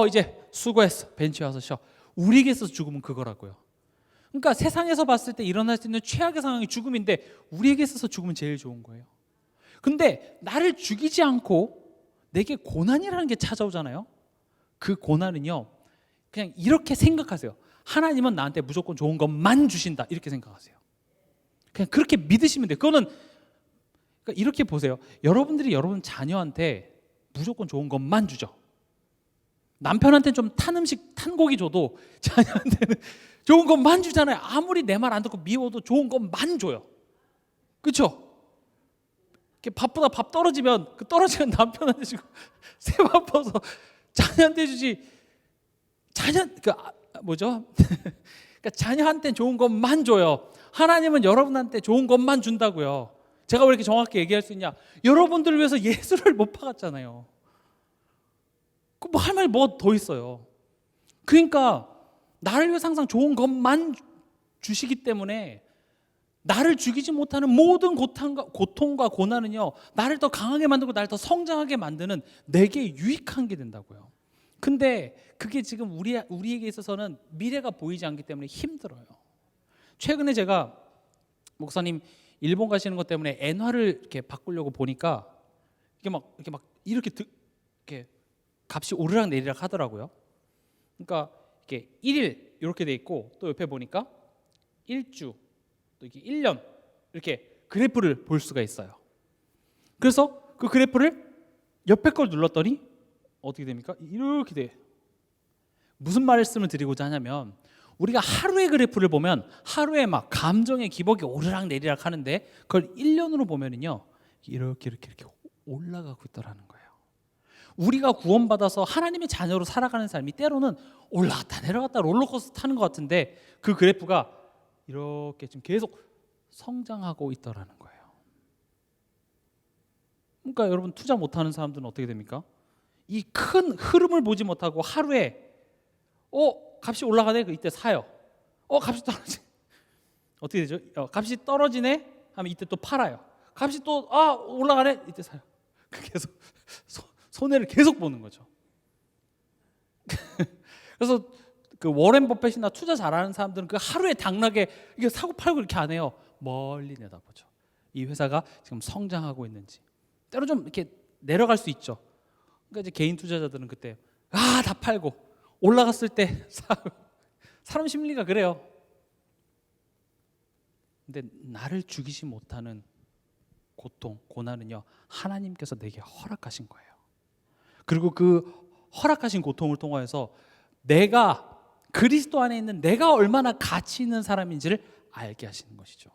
이제 수고했어, 벤치에 와서 쉬어. 우리에게 있어서 죽음은 그거라고요. 그러니까 세상에서 봤을 때 일어날 수 있는 최악의 상황이 죽음인데 우리에게 있어서 죽음은 제일 좋은 거예요. 근데 나를 죽이지 않고 내게 고난이라는 게 찾아오잖아요. 그 고난은요, 그냥 이렇게 생각하세요. 하나님은 나한테 무조건 좋은 것만 주신다, 이렇게 생각하세요. 그냥 그렇게 믿으시면 돼요. 그러니까 이렇게 보세요. 여러분들이 여러분 자녀한테 무조건 좋은 것만 주죠. 남편한테는 좀 탄 음식, 탄 고기 줘도 자녀한테는 좋은 것만 주잖아요. 아무리 내 말 안 듣고 미워도 좋은 것만 줘요. 그렇죠? 이렇게 밥보다 밥 떨어지면 그 떨어지는 남편한테 주고 새밥 퍼서 자녀한테 주지. 뭐죠? 그러니까 자녀한테 좋은 것만 줘요. 하나님은 여러분한테 좋은 것만 준다고요. 제가 왜 이렇게 정확히 얘기할 수 있냐? 여러분들을 위해서 예수를 못 박았잖아요. 뭐 할 말이 뭐 더 있어요. 그러니까 나를 위해서 항상 좋은 것만 주시기 때문에 나를 죽이지 못하는 모든 고통과 고난은요, 나를 더 강하게 만들고 나를 더 성장하게 만드는 내게 유익한 게 된다고요. 근데 그게 지금 우리에게 있어서는 미래가 보이지 않기 때문에 힘들어요. 최근에 제가 목사님 일본 가시는 것 때문에 엔화를 이렇게 바꾸려고 보니까 이렇게 값이 오르락 내리락 하더라고요. 그러니까 이렇게 1일 이렇게 돼 있고 또 옆에 보니까 1주 또 이렇게 1년 이렇게 그래프를 볼 수가 있어요. 그래서 그 그래프를 옆에 걸 눌렀더니 어떻게 됩니까? 이렇게 돼. 무슨 말씀을 드리고자 하냐면 우리가 하루의 그래프를 보면 하루에 막 감정의 기복이 오르락 내리락 하는데 그걸 1년으로 보면은요 이렇게 올라가고 있더라는 거예요. 우리가 구원받아서 하나님의 자녀로 살아가는 삶이 때로는 올라갔다 내려갔다 롤러코스터 타는 것 같은데 그 그래프가 이렇게 지금 계속 성장하고 있더라는 거예요. 그러니까 여러분 투자 못하는 사람들은 어떻게 됩니까? 이 큰 흐름을 보지 못하고 하루에 값이 올라가네? 이때 사요. 값이 떨어지네. 어떻게 되죠? 값이 떨어지네? 하면 이때 또 팔아요. 값이 또 올라가네? 이때 사요. 계속 손해를 계속 보는 거죠. 그래서 그 워렌 버핏이나 투자 잘하는 사람들은 그 하루에 당락에 이게 사고 팔고 이렇게 안 해요. 멀리 내다보죠. 이 회사가 지금 성장하고 있는지. 때로 좀 이렇게 내려갈 수 있죠. 그러니까 이제 개인 투자자들은 그때 다 팔고 올라갔을 때 사람 심리가 그래요. 근데 나를 죽이지 못하는 고통, 고난은요 하나님께서 내게 허락하신 거예요. 그리고 그 허락하신 고통을 통하여서 내가 그리스도 안에 있는 내가 얼마나 가치 있는 사람인지를 알게 하시는 것이죠.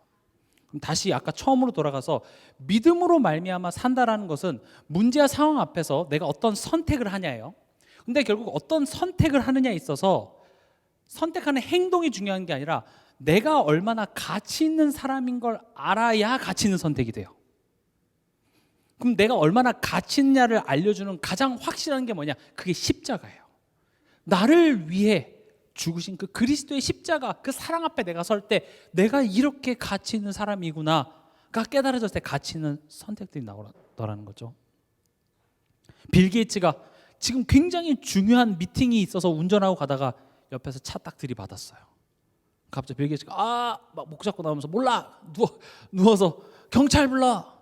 그럼 다시 아까 처음으로 돌아가서 믿음으로 말미암아 산다라는 것은 문제와 상황 앞에서 내가 어떤 선택을 하냐예요. 근데 결국 어떤 선택을 하느냐에 있어서 선택하는 행동이 중요한 게 아니라 내가 얼마나 가치 있는 사람인 걸 알아야 가치 있는 선택이 돼요. 그럼 내가 얼마나 가치 있냐를 알려주는 가장 확실한 게 뭐냐? 그게 십자가예요. 나를 위해 죽으신 그 그리스도의 십자가, 그 사랑 앞에 내가 설 때 내가 이렇게 가치 있는 사람이구나가 깨달아졌을 때 가치 있는 선택들이 나오더라는 거죠. 빌 게이츠가 지금 굉장히 중요한 미팅이 있어서 운전하고 가다가 옆에서 차 딱 들이받았어요. 갑자기 빌 게이츠가 막 목 잡고 나오면서 몰라 누워서 경찰 불러.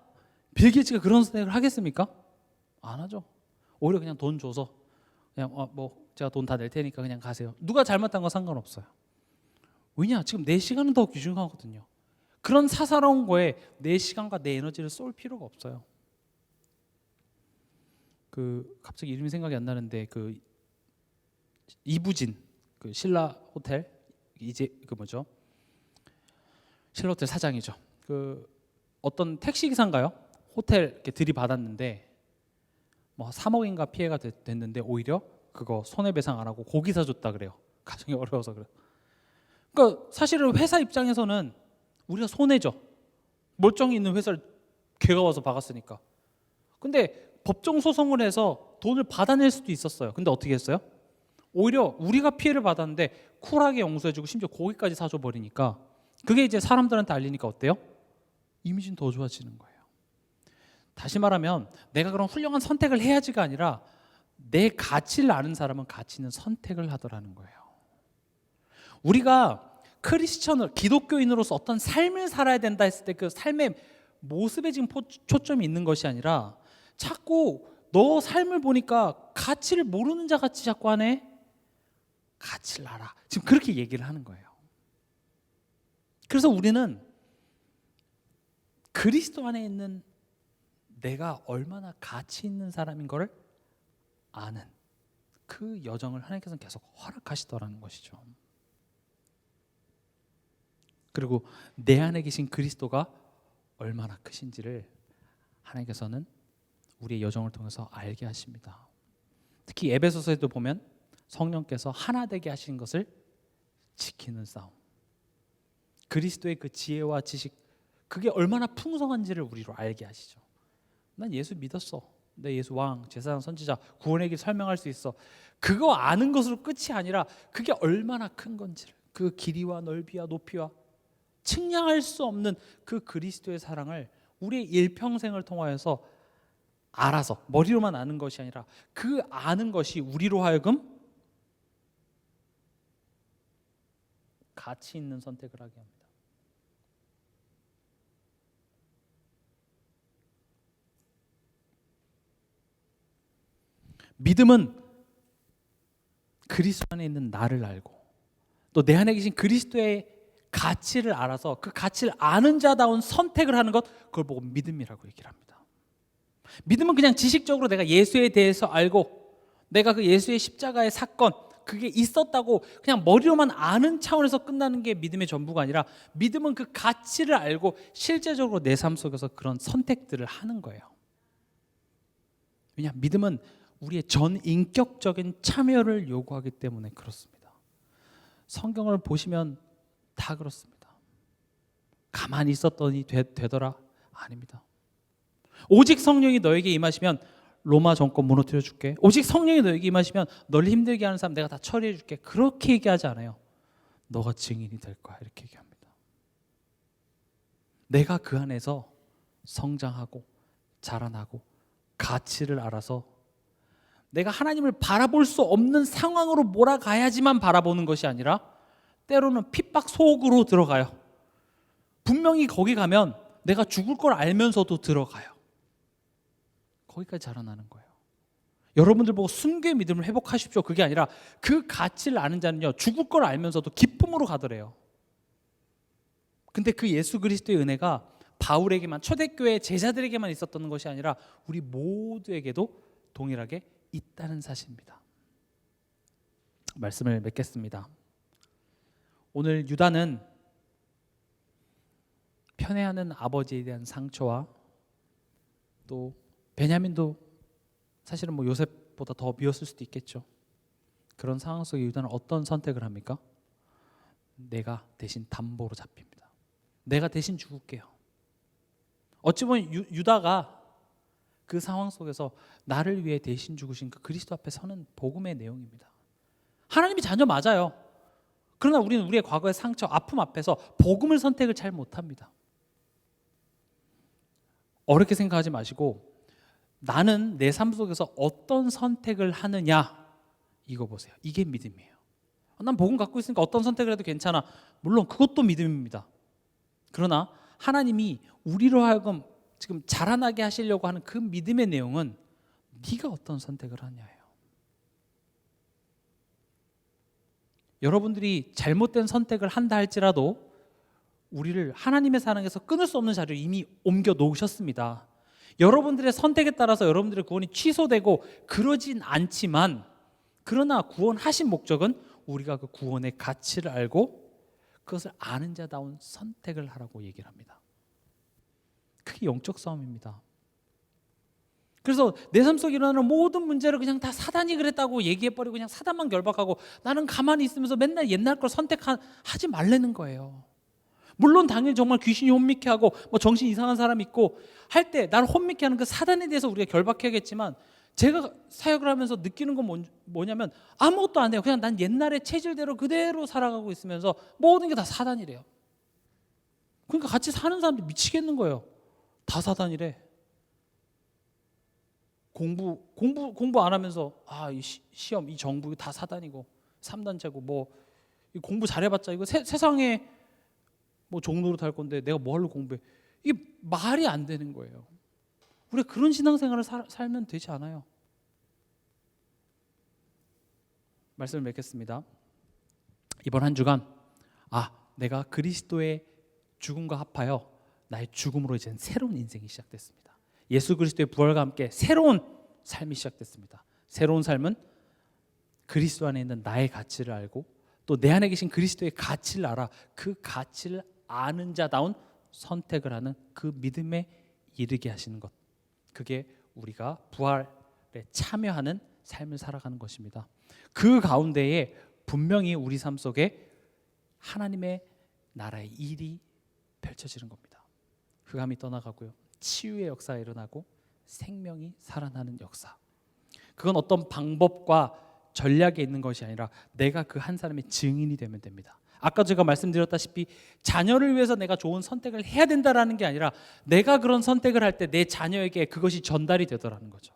빌 게이츠가 그런 선택을 하겠습니까? 안 하죠. 오히려 그냥 돈 줘서 그냥 제가 돈 다 낼 테니까 그냥 가세요. 누가 잘못한 건 상관없어요. 왜냐? 지금 내 시간은 더 귀중하거든요. 그런 사사로운 거에 내 시간과 내 에너지를 쏠 필요가 없어요. 갑자기 이름이 생각이 안 나는데 이부진 신라 호텔 신라 호텔 사장이죠. 어떤 택시 기사인가요? 호텔 이렇게 들이받았는데 3억인가 피해가 됐는데 오히려 그거 손해배상 안 하고 고기 사줬다 그래요. 가정이 어려워서 그래요. 그러니까 사실은 회사 입장에서는 우리가 손해죠. 멀쩡히 있는 회사를 걔가 와서 박았으니까. 근데 법정 소송을 해서 돈을 받아낼 수도 있었어요. 근데 어떻게 했어요? 오히려 우리가 피해를 받았는데 쿨하게 용서해주고 심지어 고기까지 사줘 버리니까 그게 이제 사람들한테 알리니까 어때요? 이미지는 더 좋아지는 거예요. 다시 말하면 내가 그런 훌륭한 선택을 해야지가 아니라 내 가치를 아는 사람은 가치 있는 선택을 하더라는 거예요. 우리가 기독교인으로서 어떤 삶을 살아야 된다 했을 때 그 삶의 모습에 지금 초점이 있는 것이 아니라 자꾸 너 삶을 보니까 가치를 모르는 자 같이 자꾸 하네. 가치를 알아. 지금 그렇게 얘기를 하는 거예요. 그래서 우리는 그리스도 안에 있는 내가 얼마나 가치 있는 사람인 것을 아는 그 여정을 하나님께서는 계속 허락하시더라는 것이죠. 그리고 내 안에 계신 그리스도가 얼마나 크신지를 하나님께서는 우리의 여정을 통해서 알게 하십니다. 특히 에베소서에도 보면 성령께서 하나 되게 하신 것을 지키는 싸움, 그리스도의 그 지혜와 지식, 그게 얼마나 풍성한지를 우리로 알게 하시죠. 난 예수 믿었어, 내 예수 왕, 제사장, 선지자, 구원의 길 설명할 수 있어. 그거 아는 것으로 끝이 아니라 그게 얼마나 큰 건지를, 그 길이와 넓이와 높이와 측량할 수 없는 그 그리스도의 사랑을 우리의 일평생을 통하여서 알아서, 머리로만 아는 것이 아니라 그 아는 것이 우리로 하여금 가치 있는 선택을 하게 합니다. 믿음은 그리스도 안에 있는 나를 알고 또 내 안에 계신 그리스도의 가치를 알아서 그 가치를 아는 자다운 선택을 하는 것, 그걸 보고 믿음이라고 얘기를 합니다. 믿음은 그냥 지식적으로 내가 예수에 대해서 알고 내가 그 예수의 십자가의 사건, 그게 있었다고 그냥 머리로만 아는 차원에서 끝나는 게 믿음의 전부가 아니라, 믿음은 그 가치를 알고 실제적으로 내 삶 속에서 그런 선택들을 하는 거예요. 왜냐, 믿음은 우리의 전 인격적인 참여를 요구하기 때문에 그렇습니다. 성경을 보시면 다 그렇습니다. 가만히 있었더니 되더라? 아닙니다. 오직 성령이 너에게 임하시면 로마 정권 무너뜨려 줄게. 오직 성령이 너에게 임하시면 널 힘들게 하는 사람 내가 다 처리해 줄게. 그렇게 얘기하지 않아요. 너가 증인이 될 거야, 이렇게 얘기합니다. 내가 그 안에서 성장하고 자라나고 가치를 알아서 내가 하나님을 바라볼 수 없는 상황으로 몰아가야지만 바라보는 것이 아니라 때로는 핍박 속으로 들어가요. 분명히 거기 가면 내가 죽을 걸 알면서도 들어가요. 거기까지 자라나는 거예요. 여러분들 보고 순교의 믿음을 회복하십시오, 그게 아니라 그 가치를 아는 자는요, 죽을 걸 알면서도 기쁨으로 가더래요. 근데 그 예수 그리스도의 은혜가 바울에게만, 초대교회 제자들에게만 있었던 것이 아니라 우리 모두에게도 동일하게 있다는 사실입니다. 말씀을 맺겠습니다. 오늘 유다는 편애하는 아버지에 대한 상처와 또 베냐민도 사실은 뭐 요셉보다 더 미웠을 수도 있겠죠. 그런 상황 속에 유다는 어떤 선택을 합니까? 내가 대신 담보로 잡힙니다. 내가 대신 죽을게요. 어찌 보면 유다가 그 상황 속에서 나를 위해 대신 죽으신 그 그리스도 앞에 서는 복음의 내용입니다. 하나님이 자녀 맞아요. 그러나 우리는 우리의 과거의 상처, 아픔 앞에서 복음을 선택을 잘 못합니다. 어렵게 생각하지 마시고 나는 내 삶 속에서 어떤 선택을 하느냐, 이거 보세요. 이게 믿음이에요. 난 복음 갖고 있으니까 어떤 선택을 해도 괜찮아. 물론 그것도 믿음입니다. 그러나 하나님이 우리로 하여금 지금 자라나게 하시려고 하는 그 믿음의 내용은 네가 어떤 선택을 하냐예요. 여러분들이 잘못된 선택을 한다 할지라도 우리를 하나님의 사랑에서 끊을 수 없는 자리로 이미 옮겨 놓으셨습니다. 여러분들의 선택에 따라서 여러분들의 구원이 취소되고 그러진 않지만, 그러나 구원하신 목적은 우리가 그 구원의 가치를 알고 그것을 아는 자다운 선택을 하라고 얘기를 합니다. 그게 영적 싸움입니다. 그래서 내 삶 속에 일어나는 모든 문제를 그냥 다 사단이 그랬다고 얘기해버리고 그냥 사단만 결박하고 나는 가만히 있으면서 맨날 옛날 걸 선택하지 말라는 거예요. 물론 당연히 정말 귀신이 혼미케 하고 뭐 정신 이상한 사람 있고 할 때 나를 혼미케 하는 그 사단에 대해서 우리가 결박해야겠지만, 제가 사역을 하면서 느끼는 건 뭐냐면 아무것도 안 해요. 그냥 난 옛날의 체질대로 그대로 살아가고 있으면서 모든 게 다 사단이래요. 그러니까 같이 사는 사람들 미치겠는 거예요. 다 사단이래. 공부 안 하면서 이 시험, 이 정부 다 사단이고 3단체고 뭐 공부 잘해봤자 이거 세상에 뭐 종로로 탈 건데 내가 뭐 하려고 공부해. 이게 말이 안 되는 거예요. 우리가 그런 신앙생활을 살면 되지 않아요. 말씀을 맺겠습니다. 이번 한 주간 내가 그리스도의 죽음과 합하여 나의 죽음으로 이제 새로운 인생이 시작됐습니다. 예수 그리스도의 부활과 함께 새로운 삶이 시작됐습니다. 새로운 삶은 그리스도 안에 있는 나의 가치를 알고 또 내 안에 계신 그리스도의 가치를 알아 그 가치를 아는 자다운 선택을 하는 그 믿음에 이르게 하시는 것, 그게 우리가 부활에 참여하는 삶을 살아가는 것입니다. 그 가운데에 분명히 우리 삶 속에 하나님의 나라의 일이 펼쳐지는 겁니다. 흑암이 떠나가고요, 치유의 역사가 일어나고 생명이 살아나는 역사. 그건 어떤 방법과 전략에 있는 것이 아니라 내가 그 한 사람의 증인이 되면 됩니다. 아까 제가 말씀드렸다시피 자녀를 위해서 내가 좋은 선택을 해야 된다라는 게 아니라 내가 그런 선택을 할 때 내 자녀에게 그것이 전달이 되더라는 거죠.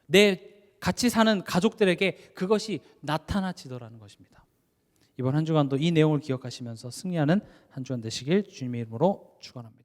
내 같이 사는 가족들에게 그것이 나타나지더라는 것입니다. 이번 한 주간도 이 내용을 기억하시면서 승리하는 한 주간 되시길 주님의 이름으로 축원합니다.